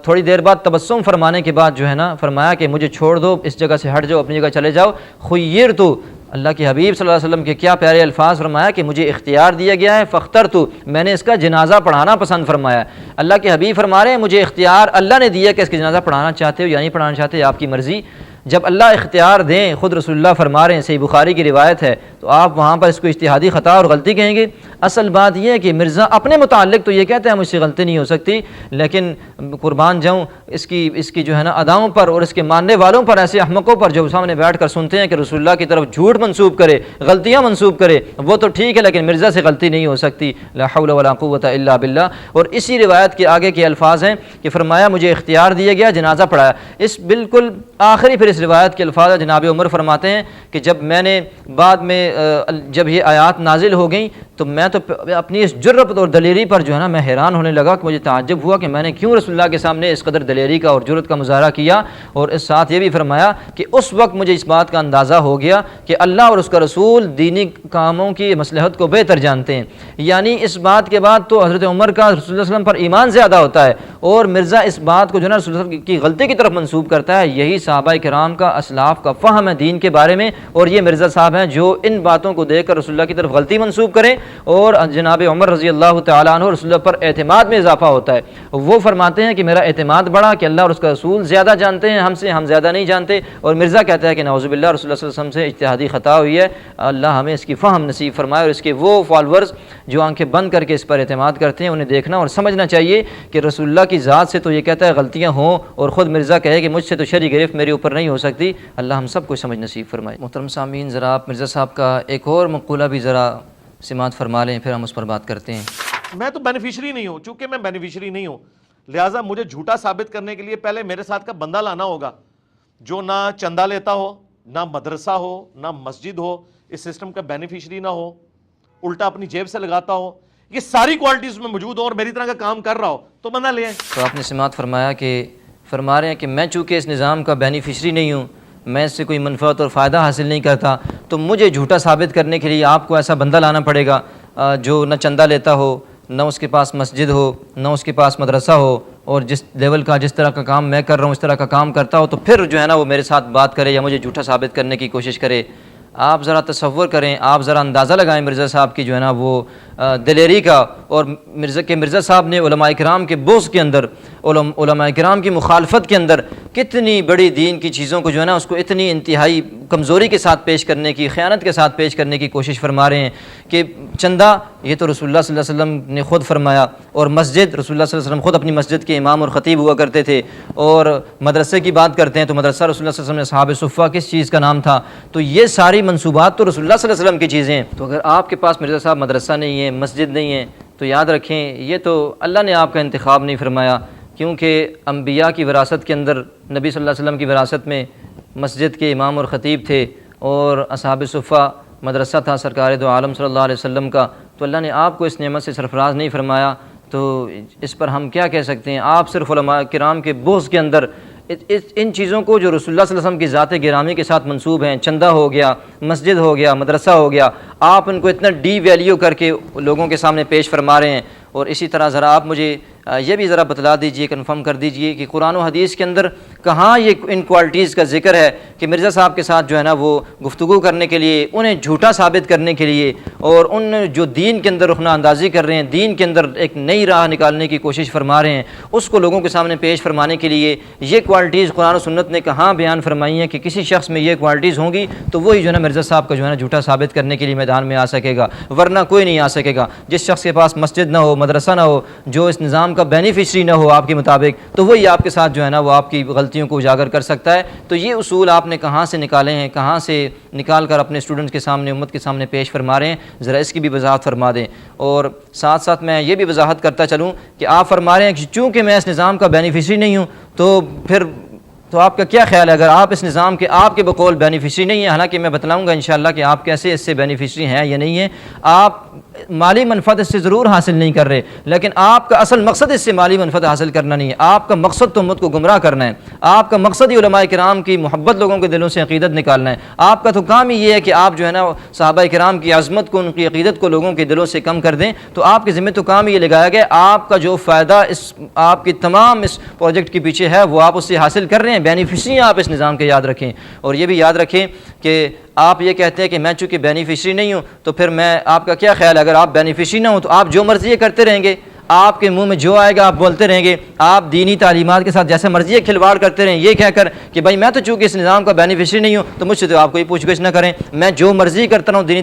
تھوڑی دیر بعد تبسم فرمانے کے بعد جو ہے نا فرمایا کہ مجھے چھوڑ دو، اس جگہ سے ہٹ جاؤ، اپنی جگہ چلے جاؤ۔ خیرت، اللہ کے حبیب صلی اللہ علیہ وسلم کے کیا پیارے الفاظ، فرمایا کہ مجھے اختیار دیا گیا ہے، فاخترت، میں نے اس کا جنازہ پڑھانا پسند فرمایا۔ اللہ کے حبیب فرما رہے ہیں مجھے اختیار اللہ نے دیا کہ اس کا جنازہ پڑھانا چاہتے ہو یا نہیں پڑھانا چاہتے، آپ کی مرضی۔ جب اللہ اختیار دیں، خود رسول اللہ فرما رہے ہیں، صحیح بخاری کی روایت ہے، تو آپ وہاں پر اس کو اجتہادی خطا اور غلطی کہیں گے؟ اصل بات یہ ہے کہ مرزا اپنے متعلق تو یہ کہتے ہیں مجھ سے غلطی نہیں ہو سکتی، لیکن قربان جاؤں اس کی جو ہے نا اداؤں پر اور اس کے ماننے والوں پر، ایسے احمقوں پر جو سامنے بیٹھ کر سنتے ہیں کہ رسول اللہ کی طرف جھوٹ منسوب کرے، غلطیاں منسوب کرے، وہ تو ٹھیک ہے لیکن مرزا سے غلطی نہیں ہو سکتی۔ لا حول ولا قوت الا باللہ۔ اور اسی روایت کے آگے کے الفاظ ہیں کہ فرمایا مجھے اختیار دیا گیا، جنازہ پڑھایا۔ اس بالکل آخری پھر اس روایت کے الفاظ جناب عمر فرماتے ہیں کہ جب میں نے بعد میں جب یہ آیات نازل ہو گئیں تو میں تو اپنی اس جرأت اور دلیری پر جو ہے نا میں حیران ہونے لگا کہ مجھے تعجب ہوا کہ میں نے کیوں رسول اللہ کے سامنے اس قدر دلیری کا اور جرأت کا مظاہرہ کیا۔ اور اس ساتھ یہ بھی فرمایا کہ اس وقت مجھے اس بات کا اندازہ ہو گیا کہ اللہ اور اس کا رسول دینی کاموں کی مصلحت کو بہتر جانتے ہیں۔ یعنی اس بات کے بعد تو حضرت عمر کا رسول اللہ صلی اللہ علیہ وسلم پر ایمان زیادہ ہوتا ہے، اور مرزا اس بات کو جو ہے نا رسول اللہ صلی اللہ علیہ وسلم کی غلطی کی طرف منسوب کرتا ہے۔ یہی صحابہ کرام کا اسلاف کا فہم ہے دین کے بارے میں، اور یہ مرزا صاحب ہیں جو ان باتوں کو دیکھ کر رسول اللہ کی طرف غلطی منسوب کریں، اور جناب عمر رضی اللہ تعالیٰ عنہ رسول اللہ پر اعتماد میں اضافہ ہوتا ہے۔ وہ فرماتے ہیں کہ میرا اعتماد بڑھا کہ اللہ اور اس کا رسول زیادہ جانتے ہیں ہم سے، ہم زیادہ نہیں جانتے، اور مرزا کہتا ہے کہ نعوذ باللہ رسول اللہ صلی اللہ علیہ وسلم سے اجتہادی خطا ہوئی ہے، اللہ ہمیں اس کی فہم نصیب فرمائے۔ اور اس کے وہ فالورز جو آنکھیں بند کر کے اس پر اعتماد کرتے ہیں، انہیں دیکھنا اور سمجھنا چاہیے کہ رسول اللہ کی ذات سے تو یہ کہتا ہے غلطیاں ہوں، اور خود مرزا کہے کہ مجھ سے تو شرعی گرفت میرے اوپر نہیں ہو سکتی، اللہ ہم سب کو سمجھ نصیب فرمائے۔ محترم سامعین، ذرا آپ مرزا صاحب کا ایک اور مقولہ بھی ذرا سماعت فرما لیں، پھر ہم اس پر بات کرتے ہیں۔ میں تو بینیفیشری نہیں ہوں، چونکہ میں بینیفیشری نہیں ہوں لہٰذا مجھے جھوٹا ثابت کرنے کے لیے پہلے میرے ساتھ کا بندہ لانا ہوگا جو نہ چندہ لیتا ہو، نہ مدرسہ ہو، نہ مسجد ہو، اس سسٹم کا بینیفیشری نہ ہو، الٹا اپنی جیب سے لگاتا ہو، یہ ساری کوالٹیز میں موجود ہو اور میری طرح کا کام کر رہا ہو تو بندہ لے آئیں۔ تو آپ نے سماعت فرما رہے ہیں کہ میں چونکہ اس نظام کا بینیفیشری نہیں ہوں، میں اس سے کوئی منفعت اور فائدہ حاصل نہیں کرتا، تو مجھے جھوٹا ثابت کرنے کے لیے آپ کو ایسا بندہ لانا پڑے گا جو نہ چندہ لیتا ہو، نہ اس کے پاس مسجد ہو، نہ اس کے پاس مدرسہ ہو، اور جس لیول کا جس طرح کا کام میں کر رہا ہوں اس طرح کا کام کرتا ہو، تو پھر جو ہے نا وہ میرے ساتھ بات کرے یا مجھے جھوٹا ثابت کرنے کی کوشش کرے۔ آپ ذرا تصور کریں، آپ ذرا اندازہ لگائیں مرزا صاحب کی جو ہے نا وہ دلیری کا، اور مرزا صاحب نے علماء کرام کے بغض کے اندر، علماء کرام کی مخالفت کے اندر کتنی بڑی دین کی چیزوں کو جو ہے نا اس کو اتنی انتہائی کمزوری کے ساتھ پیش کرنے کی، خیانت کے ساتھ پیش کرنے کی کوشش فرما رہے ہیں کہ چندہ یہ تو رسول اللہ صلی اللہ علیہ وسلم نے خود فرمایا، اور مسجد رسول اللہ صلی اللہ علیہ وسلم خود اپنی مسجد کے امام اور خطیب ہوا کرتے تھے، اور مدرسے کی بات کرتے ہیں تو مدرسہ رسول اللہ صلی اللہ علیہ وسلم نے اصحاب صفہ کس چیز کا نام تھا، تو یہ ساری منصوبات تو رسول اللہ صلی اللہ علیہ وسلم کی چیزیں ہیں۔ تو اگر آپ کے پاس مرزا صاحب مدرسہ نہیں ہے، مسجد نہیں ہے، تو یاد رکھیں یہ تو اللہ نے آپ کا انتخاب نہیں فرمایا، کیونکہ انبیاء کی وراثت کے اندر نبی صلی اللہ علیہ وسلم کی وراثت میں مسجد کے امام اور خطیب تھے، اور اصحاب صفہ مدرسہ تھا سرکار دو عالم صلی اللہ علیہ وسلم کا، تو اللہ نے آپ کو اس نعمت سے سرفراز نہیں فرمایا، تو اس پر ہم کیا کہہ سکتے ہیں؟ آپ صرف علماء کرام کے بغض کے اندر ان چیزوں کو جو رسول اللہ صلی اللہ علیہ وسلم کی ذات گرامی کے ساتھ منسوب ہیں، چندہ ہو گیا، مسجد ہو گیا، مدرسہ ہو گیا، آپ ان کو اتنا ڈی ویلیو کر کے لوگوں کے سامنے پیش فرما رہے ہیں۔ اور اسی طرح ذرا آپ مجھے یہ بھی ذرا بتلا دیجئے، کنفرم کر دیجئے کہ قرآن و حدیث کے اندر کہاں یہ ان کوالٹیز کا ذکر ہے کہ مرزا صاحب کے ساتھ جو ہے نا وہ گفتگو کرنے کے لیے، انہیں جھوٹا ثابت کرنے کے لیے، اور ان جو دین کے اندر رخنہ اندازی کر رہے ہیں، دین کے اندر ایک نئی راہ نکالنے کی کوشش فرما رہے ہیں، اس کو لوگوں کے سامنے پیش فرمانے کے لیے یہ کوالٹیز قرآن و سنت نے کہاں بیان فرمائی ہیں کہ کسی شخص میں یہ کوالٹیز ہوں گی تو وہی جو ہے نا مرزا صاحب کا جو ہے نا جھوٹا ثابت کرنے کے لیے میدان میں آ سکے گا، ورنہ کوئی نہیں آ سکے گا۔ جس شخص کے پاس مسجد نہ ہو، مدرسہ نہ ہو، جو اس نظام کا بینیفیشری نہ ہو آپ کے مطابق، تو وہی آپ کے ساتھ جو ہے نا وہ آپ کی غلطیوں کو اجاگر کر سکتا ہے۔ تو یہ اصول آپ نے کہاں سے نکالے ہیں، کہاں سے نکال کر اپنے اسٹوڈنٹس کے سامنے، امت کے سامنے پیش فرما رہے ہیں، ذرا اس کی بھی وضاحت فرما دیں۔ اور ساتھ ساتھ میں یہ بھی وضاحت کرتا چلوں کہ آپ فرما رہے ہیں کہ چونکہ میں اس نظام کا بینیفیشری نہیں ہوں، تو آپ کا کیا خیال ہے اگر آپ اس نظام کے، آپ کے بقول بینیفیشری نہیں ہیں، حالانکہ میں بتلاؤں گا انشاءاللہ کہ آپ کیسے اس سے بینیفیشری ہیں یا نہیں ہیں۔ آپ مالی منفعت اس سے ضرور حاصل نہیں کر رہے، لیکن آپ کا اصل مقصد اس سے مالی منفعت حاصل کرنا نہیں ہے، آپ کا مقصد تو امت کو گمراہ کرنا ہے، آپ کا مقصد ہی علماء کرام کی محبت لوگوں کے دلوں سے عقیدت نکالنا ہے، آپ کا تو کام ہی یہ ہے کہ آپ جو ہے نا صحابہ کرام کی عظمت کو، ان کی عقیدت کو لوگوں کے دلوں سے کم کر دیں۔ تو آپ کے ذمہ تو کام یہ لگایا گیا، آپ کا جو فائدہ اس آپ کی تمام اس پروجیکٹ کے پیچھے ہے وہ آپ اس سے حاصل کر رہے ہیں، بینیفیشری آپ اس نظام کے، یاد رکھیں۔ اور یہ بھی یاد رکھیں کہ آپ یہ کہتے ہیں کہ میں چونکہ بینیفیشری نہیں ہوں، تو پھر میں، آپ کا کیا خیال ہے اگر آپ بینیفیشری نہ ہوں تو آپ جو مرضی کرتے رہیں گے، آپ کے منہ میں جو آئے گا آپ بولتے رہیں گے، آپ دینی تعلیمات کے ساتھ جیسے مرضی کھلواڑ کرتے رہیں، یہ کہہ کر کہ بھائی میں تو چونکہ اس نظام کا بینیفیشری نہیں ہوں تو مجھ سے تو آپ کوئی پوچھ گچھ نہ کریں، میں جو مرضی کرتا رہوں دینی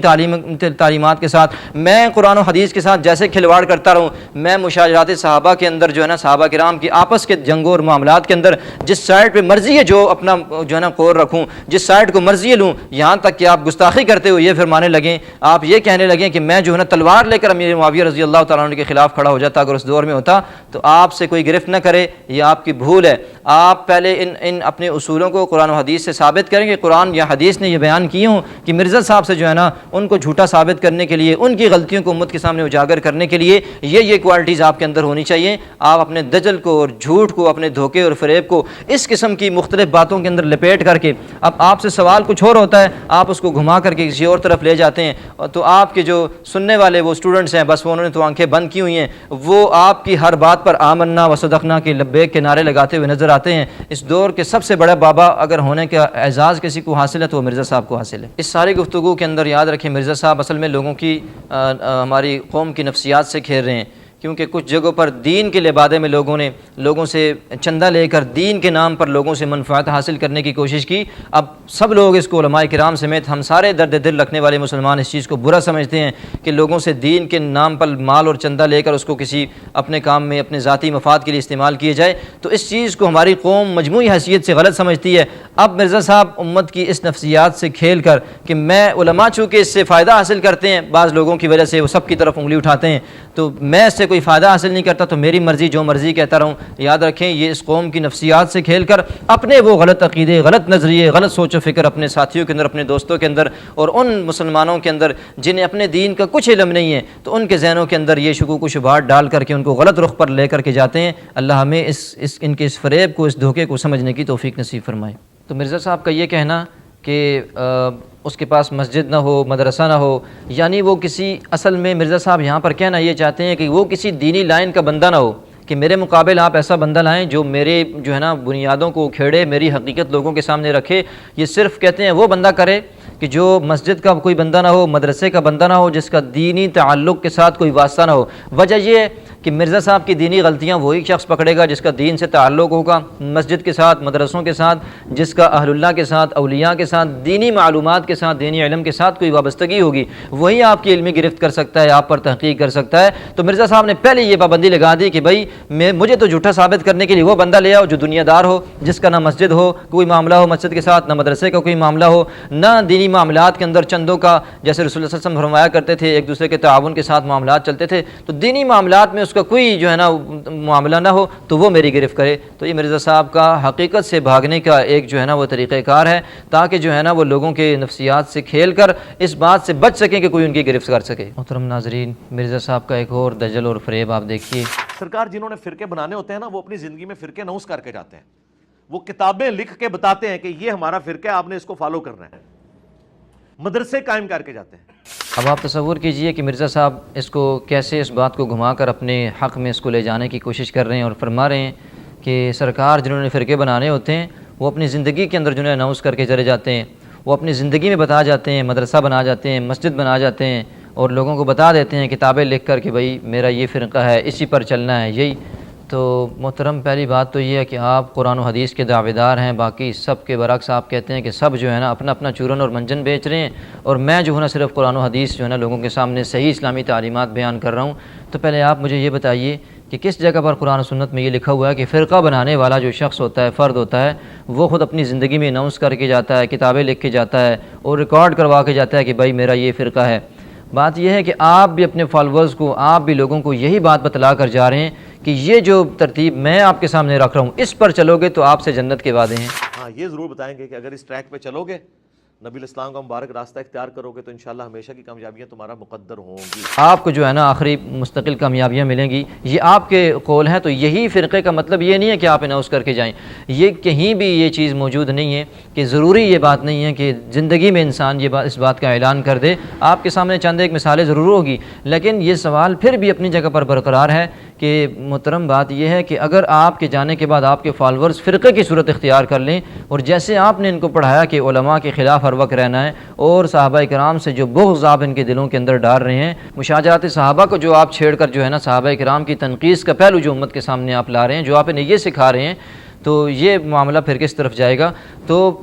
تعلیمات کے ساتھ، میں قرآن و حدیث کے ساتھ جیسے کھلواڑ کرتا رہوں، میں مشاجرات صحابہ کے اندر جو ہے نا صحابہ کرام کی آپس کے جنگوں اور معاملات کے اندر جس سائڈ پہ مرضی ہے جو اپنا جو ہے نا قور رکھوں، جس سائڈ کو مرضی لوں، یہاں تک کہ آپ گستاخی کرتے ہوئے یہ فرمانے لگیں، آپ یہ کہنے لگیں کہ میں جو ہے نا تلوار لے کر امیر معاویہ رضی اللہ تعالیٰ عنہ کے خلاف کھڑا ہو جاتا اگر اس دور میں ہوتا، تو آپ سے کوئی گرفت نہ کرے، یہ آپ کی بھول ہے۔ آپ پہلے ان اپنے اصولوں کو قرآن و حدیث سے ثابت کریں گے، قرآن یا حدیث نے یہ بیان کیے ہوں کہ مرزا صاحب سے جو ہے نا ان کو جھوٹا ثابت کرنے کے لیے، ان کی غلطیوں کو امت کے سامنے اجاگر کرنے کے لیے یہ کوالٹیز آپ کے اندر ہونی چاہیے۔ آپ اپنے دجل کو اور جھوٹ کو، اپنے دھوکے اور فریب کو اس قسم کی مختلف باتوں کے اندر لپیٹ کر کے، اب آپ سے سوال کچھ اور ہوتا ہے، آپ اس کو گھما کر کے کسی اور طرف لے جاتے ہیں، تو آپ کے جو سننے والے وہ اسٹوڈنٹس ہیں بس وہ انہوں نے تو آنکھیں بند کی ہوئی ہیں، وہ آپ کی ہر بات پر آمنا و صدقنا صدقنا کے لبیک کے نعرے لگاتے ہوئے نظر آتے ہیں۔ اس دور کے سب سے بڑا بابا اگر ہونے کا اعزاز کسی کو حاصل ہے تو وہ مرزا صاحب کو حاصل ہے۔ اس ساری گفتگو کے اندر یاد رکھیں مرزا صاحب اصل میں لوگوں کی ہماری قوم کی نفسیات سے کھیل رہے ہیں، کیونکہ کچھ جگہوں پر دین کے لبادے میں لوگوں سے چندہ لے کر دین کے نام پر لوگوں سے منفعت حاصل کرنے کی کوشش کی۔ اب سب لوگ اس کو علماء کرام سمیت ہم سارے درد دل رکھنے والے مسلمان اس چیز کو برا سمجھتے ہیں کہ لوگوں سے دین کے نام پر مال اور چندہ لے کر اس کو کسی اپنے کام میں اپنے ذاتی مفاد کے لیے استعمال کیے جائے، تو اس چیز کو ہماری قوم مجموعی حیثیت سے غلط سمجھتی ہے۔ اب مرزا صاحب امت کی اس نفسیات سے کھیل کر کہ میں علماء چونکہ اس سے فائدہ حاصل کرتے ہیں، بعض لوگوں کی وجہ سے وہ سب کی طرف انگلی اٹھاتے ہیں، تو میں اس سے کوئی فائدہ حاصل نہیں کرتا تو میری مرضی جو مرضی کہتا رہوں۔ یاد رکھیں یہ اس قوم کی نفسیات سے کھیل کر اپنے وہ غلط عقیدے، غلط نظریے، غلط سوچ و فکر اپنے ساتھیوں کے اندر، اپنے دوستوں کے اندر اور ان مسلمانوں کے اندر جنہیں اپنے دین کا کچھ علم نہیں ہے، تو ان کے ذہنوں کے اندر یہ شکوک و شبہات ڈال کر کے ان کو غلط رخ پر لے کر کے جاتے ہیں۔ اللہ ہمیں ان کے اس فریب کو، اس دھوکے کو سمجھنے کی توفیق نصیب فرمائے۔ تو مرزا صاحب کا یہ کہنا کہ اس کے پاس مسجد نہ ہو، مدرسہ نہ ہو، یعنی وہ کسی اصل میں مرزا صاحب یہاں پر کہنا یہ چاہتے ہیں کہ وہ کسی دینی لائن کا بندہ نہ ہو، کہ میرے مقابل آپ ایسا بندہ لائیں جو میرے بنیادوں کو کھیڑے، میری حقیقت لوگوں کے سامنے رکھے۔ یہ صرف کہتے ہیں وہ بندہ کرے کہ جو مسجد کا کوئی بندہ نہ ہو، مدرسے کا بندہ نہ ہو، جس کا دینی تعلق کے ساتھ کوئی واسطہ نہ ہو۔ وجہ یہ ہے کہ مرزا صاحب کی دینی غلطیاں وہی شخص پکڑے گا جس کا دین سے تعلق ہوگا، مسجد کے ساتھ، مدرسوں کے ساتھ، جس کا اہل اللہ کے ساتھ، اولیاء کے ساتھ، دینی معلومات کے ساتھ، دینی علم کے ساتھ کوئی وابستگی ہوگی، وہی آپ کی علمی گرفت کر سکتا ہے، آپ پر تحقیق کر سکتا ہے۔ تو مرزا صاحب نے پہلے یہ پابندی لگا دی کہ بھائی مجھے تو جھوٹا ثابت کرنے کے لیے وہ بندہ لے آؤ جو دنیا دار ہو، جس کا نہ مسجد ہو کوئی معاملہ ہو مسجد کے ساتھ، نہ مدرسے کا کوئی معاملہ ہو، نہ دینی معاملات کے اندر چندوں کا، جیسے رسول اللہ صلی اللہ علیہ وسلم فرمایا کرتے تھے ایک دوسرے کے تعاون کے ساتھ معاملات چلتے تھے، تو دینی معاملات میں اس کا کوئی معاملہ نہ ہو تو وہ میری گرفت کرے۔ تو یہ مرزا صاحب کا حقیقت سے بھاگنے کا ایک وہ طریقہ کار ہے، تاکہ وہ لوگوں کے نفسیات سے کھیل کر اس بات سے بچ سکیں کہ کوئی ان کی گرفت کر سکے۔ محترم ناظرین، مرزا صاحب کا ایک اور دجل اور فریب آپ دیکھیے۔ سرکار جنہوں نے فرقے بنانے ہوتے ہیں نا، وہ اپنی زندگی میں فرقے نوس کر کے جاتے ہیں، وہ کتابیں لکھ کے بتاتے ہیں کہ یہ ہمارا فرقہ ہے، آپ نے اس کو فالو کرنا ہے، مدرسے قائم کر کے جاتے ہیں۔ اب آپ تصور کیجئے کہ مرزا صاحب اس کو کیسے اس بات کو گھما کر اپنے حق میں اس کو لے جانے کی کوشش کر رہے ہیں، اور فرما رہے ہیں کہ سرکار جنہوں نے فرقے بنانے ہوتے ہیں وہ اپنی زندگی کے اندر جنہیں اناؤنس کر کے چلے جاتے ہیں، وہ اپنی زندگی میں بتا جاتے ہیں، مدرسہ بنا جاتے ہیں، مسجد بنا جاتے ہیں، اور لوگوں کو بتا دیتے ہیں کتابیں لکھ کر کہ بھائی میرا یہ فرقہ ہے، اسی پر چلنا ہے یہی۔ تو محترم پہلی بات تو یہ ہے کہ آپ قرآن و حدیث کے دعوے دار ہیں، باقی سب کے برعکس آپ کہتے ہیں کہ سب اپنا اپنا چورن اور منجن بیچ رہے ہیں، اور میں صرف قرآن و حدیث لوگوں کے سامنے صحیح اسلامی تعلیمات بیان کر رہا ہوں۔ تو پہلے آپ مجھے یہ بتائیے کہ کس جگہ پر قرآن و سنت میں یہ لکھا ہوا ہے کہ فرقہ بنانے والا جو شخص ہوتا ہے، فرد ہوتا ہے، وہ خود اپنی زندگی میں اناؤنس کر کے جاتا ہے، کتابیں لکھ کے جاتا ہے اور ریکارڈ کروا کے جاتا ہے کہ بھائی میرا یہ فرقہ ہے۔ بات یہ ہے کہ آپ بھی اپنے فالورز کو، آپ بھی لوگوں کو یہی بات بتلا کر جا رہے ہیں کہ یہ جو ترتیب میں آپ کے سامنے رکھ رہا ہوں اس پر چلو گے تو آپ سے جنت کے وعدے ہیں۔ ہاں یہ ضرور بتائیں گے کہ اگر اس ٹریک پہ چلو گے، نبی الاسلام کا مبارک راستہ اختیار کرو گے، تو انشاءاللہ ہمیشہ کی کامیابیاں تمہارا مقدر ہوں گی، آپ کو آخری مستقل کامیابیاں ملیں گی۔ یہ آپ کے قول ہیں، تو یہی فرقے کا مطلب یہ نہیں ہے کہ آپ اناؤنس کر کے جائیں، یہ کہیں بھی یہ چیز موجود نہیں ہے کہ ضروری یہ بات نہیں ہے کہ زندگی میں انسان اس بات کا اعلان کر دے۔ آپ کے سامنے چند ایک مثالیں ضرور ہوگی، لیکن یہ سوال پھر بھی اپنی جگہ پر برقرار ہے کہ محترم بات یہ ہے کہ اگر آپ کے جانے کے بعد آپ کے فالورز فرقے کی صورت اختیار کر لیں، اور جیسے آپ نے ان کو پڑھایا کہ علماء کے خلاف ہر وقت رہنا ہے، اور صحابہ کرام سے جو بغض آپ ان کے دلوں کے اندر ڈال رہے ہیں، مشاجرات صحابہ کو جو آپ چھیڑ کر صحابہ کرام کی تنقیص کا پہلو جو امت کے سامنے آپ لا رہے ہیں، جو آپ انہیں یہ سکھا رہے ہیں، تو یہ معاملہ پھر کس طرف جائے گا؟ تو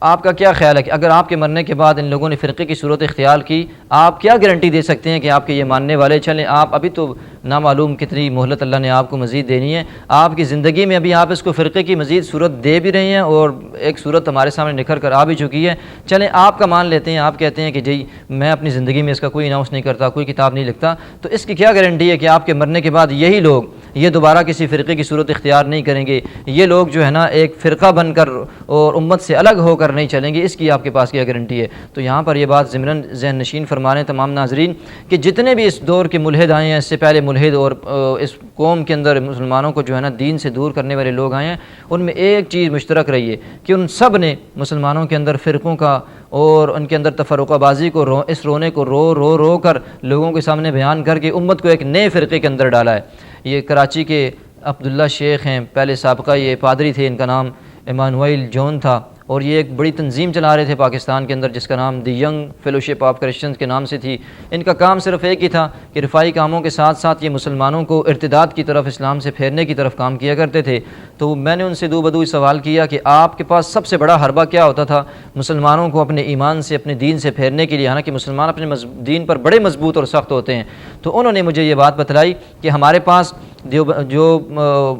آپ کا کیا خیال ہے کہ اگر آپ کے مرنے کے بعد ان لوگوں نے فرقے کی صورت اختیار کی، آپ کیا گارنٹی دے سکتے ہیں کہ آپ کے یہ ماننے والے چلیں؟ آپ ابھی تو نامعلوم کتنی مہلت اللہ نے آپ کو مزید دینی ہے، آپ کی زندگی میں ابھی آپ اس کو فرقے کی مزید صورت دے بھی رہے ہیں، اور ایک صورت ہمارے سامنے نکھر کر آ بھی چکی ہے۔ چلیں آپ کا مان لیتے ہیں، آپ کہتے ہیں کہ جی میں اپنی زندگی میں اس کا کوئی اناؤنس نہیں کرتا، کوئی کتاب نہیں لکھتا، تو اس کی کیا گارنٹی ہے کہ آپ کے مرنے کے بعد یہی لوگ یہ دوبارہ کسی فرقے کی صورت اختیار نہیں کریں گے، یہ لوگ ایک فرقہ بن کر اور امت سے الگ ہو کر نہیں چلیں گے؟ اس کی آپ کے پاس کیا گارنٹی ہے؟ تو یہاں پر یہ بات ضمناً ذہن نشین فرما رہے ہیں تمام ناظرین کہ جتنے بھی اس دور کے ملحد آئے ہیں، اس سے پہلے ملحد اور اس قوم کے اندر مسلمانوں کو دین سے دور کرنے والے لوگ آئے ہیں، ان میں ایک چیز مشترک رہی ہے کہ ان سب نے مسلمانوں کے اندر فرقوں کا اور ان کے اندر تفرقہ بازی کو اس رونے کو رو کر لوگوں کے سامنے بیان کر کے امت کو ایک نئے فرقے کے اندر ڈالا ہے۔ یہ کراچی کے عبداللہ شیخ ہیں، پہلے سابقہ یہ پادری تھے، ان کا نام ایمانوئل جون تھا، اور یہ ایک بڑی تنظیم چلا رہے تھے پاکستان کے اندر جس کا نام دی ینگ فیلوشپ آف کرسچنز کے نام سے تھی۔ ان کا کام صرف ایک ہی تھا کہ رفاعی کاموں کے ساتھ ساتھ یہ مسلمانوں کو ارتداد کی طرف، اسلام سے پھیرنے کی طرف کام کیا کرتے تھے۔ تو میں نے ان سے دو بدو سوال کیا کہ آپ کے پاس سب سے بڑا حربہ کیا ہوتا تھا مسلمانوں کو اپنے ایمان سے، اپنے دین سے پھیرنے کے لیے، حالانکہ مسلمان اپنے دین پر بڑے مضبوط اور سخت ہوتے ہیں؟ تو انہوں نے مجھے یہ بات بتلائی کہ ہمارے پاس جو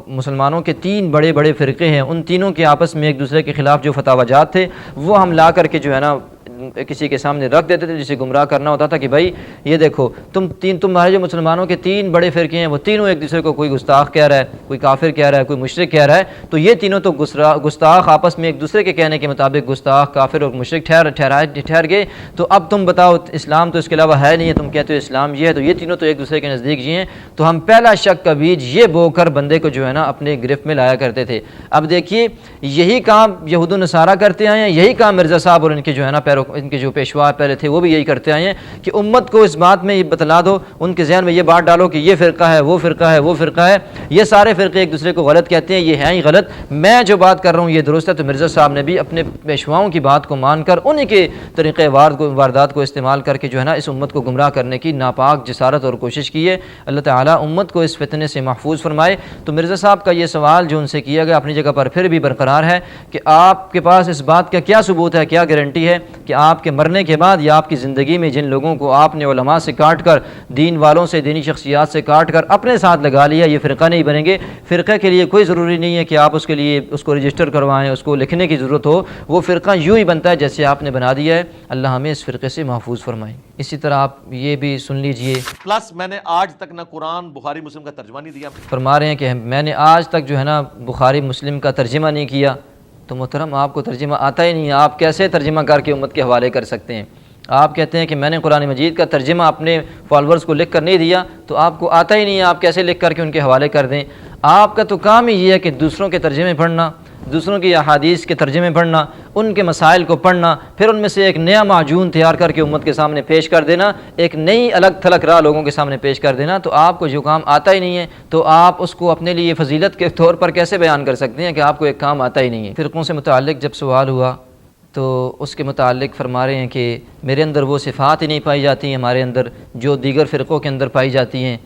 مسلمانوں کے 3 بڑے بڑے فرقے ہیں، ان تینوں کے آپس میں ایک دوسرے کے خلاف جو فتاوی جات تھے وہ ہم لا کر کے جو ہے نا کسی کے سامنے رکھ دیتے تھے، جسے گمراہ کرنا ہوتا تھا کہ بھائی یہ دیکھو تمہارے جو مسلمانوں کے 3 بڑے فرقے ہیں وہ تینوں ایک دوسرے کو، کوئی گستاخ کہہ رہا ہے، کوئی کافر کہہ رہا ہے، کوئی مشرک کہہ رہا ہے، تو یہ تینوں تو گستاخ آپس میں ایک دوسرے کے کہنے کے مطابق گستاخ، کافر اور مشرک ٹھہر گئے۔ تو اب تم بتاؤ اسلام تو اس کے علاوہ ہے نہیں ہے، تم کہتے ہو اسلام یہ ہے، تو یہ تینوں تو ایک دوسرے کے نزدیک یہ ہیں۔ تو ہم پہلا شک کا بیج یہ بو کر بندے کو جو ہے نا اپنے گرفت میں لایا کرتے تھے۔ اب دیکھیے یہی کام یہود و نصارہ کرتے آئے ہیں، یہی کام مرزا صاحب اور ان کے جو ہے نا ان کے جو پیشوا پہلے تھے وہ بھی یہی کرتے آئے ہیں کہ امت کو اس بات میں یہ بتلا دو، ان کے ذہن میں یہ بات ڈالو کہ یہ فرقہ ہے، وہ فرقہ ہے، وہ فرقہ ہے، یہ سارے فرقے ایک دوسرے کو غلط کہتے ہیں، یہ ہیں ہی غلط، میں جو بات کر رہا ہوں یہ درست ہے۔ تو مرزا صاحب نے بھی اپنے پیشواؤں کی بات کو مان کر انہی کے طریقے واردات کو استعمال کر کے جو ہے نا اس امت کو گمراہ کرنے کی ناپاک جسارت اور کوشش کی ہے۔ اللہ تعالیٰ امت کو اس فتنے سے محفوظ فرمائے۔ تو مرزا صاحب کا یہ سوال جو ان سے کیا گیا اپنی جگہ پر پھر بھی برقرار ہے کہ آپ کے پاس اس بات کا کیا ثبوت ہے، کیا گارنٹی ہے کہ آپ کے مرنے کے بعد یا آپ کی زندگی میں جن لوگوں کو آپ نے علماء سے کاٹ کر، دین والوں سے، دینی شخصیات سے کاٹ کر اپنے ساتھ لگا لیا، یہ فرقہ نہیں بنیں گے؟ فرقے کے لیے کوئی ضروری نہیں ہے کہ آپ اس کے لیے اس کو رجسٹر کروائیں، اس کو لکھنے کی ضرورت ہو، وہ فرقہ یوں ہی بنتا ہے جیسے آپ نے بنا دیا ہے۔ اللہ ہمیں اس فرقے سے محفوظ فرمائے۔ اسی طرح آپ یہ بھی سن لیجئے، پلس میں نے آج تک نہ قرآن بخاری مسلم کا ترجمہ نہیں دیا۔ فرما رہے ہیں کہ میں نے آج تک جو ہے نا بخاری مسلم کا ترجمہ نہیں کیا۔ تو محترم آپ کو ترجمہ آتا ہی نہیں ہے، آپ کیسے ترجمہ کر کے امت کے حوالے کر سکتے ہیں؟ آپ کہتے ہیں کہ میں نے قرآن مجید کا ترجمہ اپنے فالورز کو لکھ کر نہیں دیا، تو آپ کو آتا ہی نہیں ہے، آپ کیسے لکھ کر کے ان کے حوالے کر دیں؟ آپ کا تو کام ہی یہ ہے کہ دوسروں کے ترجمے پڑھنا، دوسروں کی احادیث کے ترجمے پڑھنا، ان کے مسائل کو پڑھنا، پھر ان میں سے ایک نیا معجون تیار کر کے امت کے سامنے پیش کر دینا، ایک نئی الگ تھلگ راہ لوگوں کے سامنے پیش کر دینا۔ تو آپ کو جو کام آتا ہی نہیں ہے تو آپ اس کو اپنے لیے فضیلت کے طور پر کیسے بیان کر سکتے ہیں کہ آپ کو ایک کام آتا ہی نہیں ہے؟ فرقوں سے متعلق جب سوال ہوا تو اس کے متعلق فرما رہے ہیں کہ میرے اندر وہ صفات ہی نہیں پائی جاتی ہیں ہمارے اندر جو دیگر فرقوں کے اندر پائی جاتی ہیں۔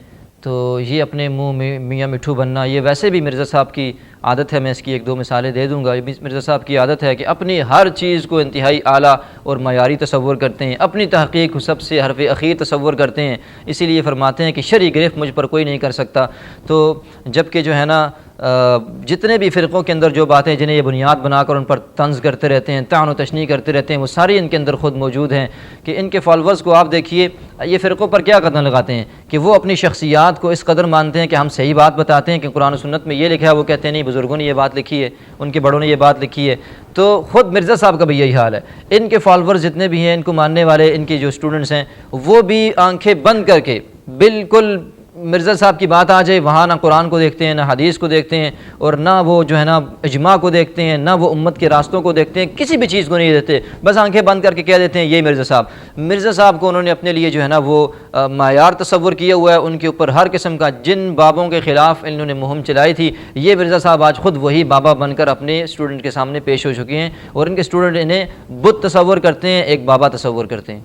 تو یہ اپنے منہ میں میاں مٹھو بننا، یہ ویسے بھی مرزا صاحب کی عادت ہے، میں اس کی 1-2 مثالیں دے دوں گا۔ مرزا صاحب کی عادت ہے کہ اپنی ہر چیز کو انتہائی اعلیٰ اور معیاری تصور کرتے ہیں، اپنی تحقیق کو سب سے حرف اخیر تصور کرتے ہیں، اسی لیے فرماتے ہیں کہ شرعی گرفت مجھ پر کوئی نہیں کر سکتا۔ تو جب کہ جو ہے نا جتنے بھی فرقوں کے اندر جو باتیں جنہیں یہ بنیاد بنا کر ان پر طنز کرتے رہتے ہیں، طعن و تشنیع کرتے رہتے ہیں، وہ ساری ان کے اندر خود موجود ہیں کہ ان کے فالورز کو آپ دیکھیے یہ فرقوں پر کیا قدم لگاتے ہیں کہ وہ اپنی شخصیات کو اس قدر مانتے ہیں کہ ہم صحیح بات بتاتے ہیں کہ قرآن و سنت میں یہ لکھا ہے، وہ کہتے ہیں نہیں بزرگوں نے یہ بات لکھی ہے، ان کے بڑوں نے یہ بات لکھی ہے۔ تو خود مرزا صاحب کا بھی یہی حال ہے، ان کے فالورز جتنے بھی ہیں، ان کو ماننے والے، ان کے جو اسٹوڈنٹس ہیں، وہ بھی آنکھیں بند کر کے بالکل مرزا صاحب کی بات آ جائے وہاں نہ قرآن کو دیکھتے ہیں، نہ حدیث کو دیکھتے ہیں، اور نہ وہ جو ہے نا اجماع کو دیکھتے ہیں، نہ وہ امت کے راستوں کو دیکھتے ہیں، کسی بھی چیز کو نہیں دیتے، بس آنکھیں بند کر کے کہہ دیتے ہیں یہی مرزا صاحب کو انہوں نے اپنے لیے جو ہے نا وہ معیار تصور کیا ہوا ہے، ان کے اوپر ہر قسم کا جن بابوں کے خلاف انہوں نے مہم چلائی تھی، یہ مرزا صاحب آج خود وہی بابا بن کر اپنے اسٹوڈنٹ کے سامنے پیش ہو چکے ہیں، اور ان کے اسٹوڈنٹ انہیں بت تصور کرتے ہیں، ایک بابا تصور کرتے ہیں۔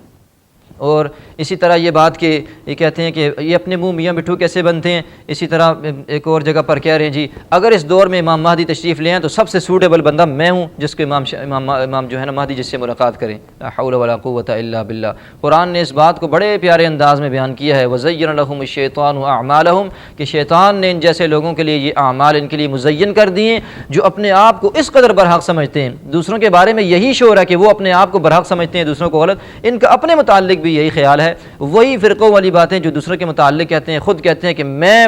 اور اسی طرح یہ بات کہ یہ کہتے ہیں کہ یہ اپنے منہ میاں مٹھو کیسے بنتے ہیں۔ اسی طرح ایک اور جگہ پر کہہ رہے ہیں جی اگر اس دور میں امام مہدی تشریف لے آئیں تو سب سے سوٹیبل بندہ میں ہوں جس کو امام جو ہے نا مہدی جس سے ملاقات کریں۔ لا حول ولا قوۃ الا باللہ۔ قرآن نے اس بات کو بڑے پیارے انداز میں بیان کیا ہے، وَزَيَّنَ لَهُمُ الشَّيْطَانُ أَعْمَالَهُمْ کہ شیطان نے ان جیسے لوگوں کے لیے یہ اعمال ان کے لیے مزین کر دیے جو اپنے آپ کو اس قدر برحق سمجھتے ہیں، دوسروں کے بارے میں یہی شعور ہے کہ وہ اپنے آپ کو برحق سمجھتے ہیں، دوسروں کو غلط، ان کا اپنے متعلق بھی یہی خیال ہے، وہی فرقوں والی باتیں جو دوسروں کے متعلق کہتے ہیں، خود کہتے ہیں کہ میں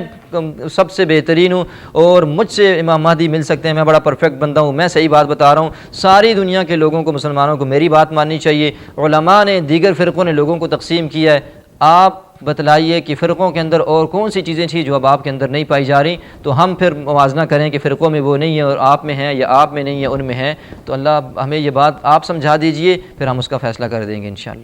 سب سے بہترین ہوں اور مجھ سے امام مہدی مل سکتے ہیں، میں بڑا پرفیکٹ بندہ ہوں، میں صحیح بات بتا رہا ہوں، ساری دنیا کے لوگوں کو، مسلمانوں کو میری بات ماننی چاہیے۔ علماء نے، دیگر فرقوں نے لوگوں کو تقسیم کیا ہے، آپ بتلائیے کہ فرقوں کے اندر اور کون سی چیزیں تھیں جو اب آپ کے اندر نہیں پائی جا رہی، تو ہم پھر موازنہ کریں کہ فرقوں میں وہ نہیں ہے اور آپ میں ہیں، یا آپ میں نہیں ہے ان میں ہے، تو اللہ ہمیں یہ بات آپ سمجھا دیجئے، پھر ہم اس کا فیصلہ کر دیں گے انشاءاللہ۔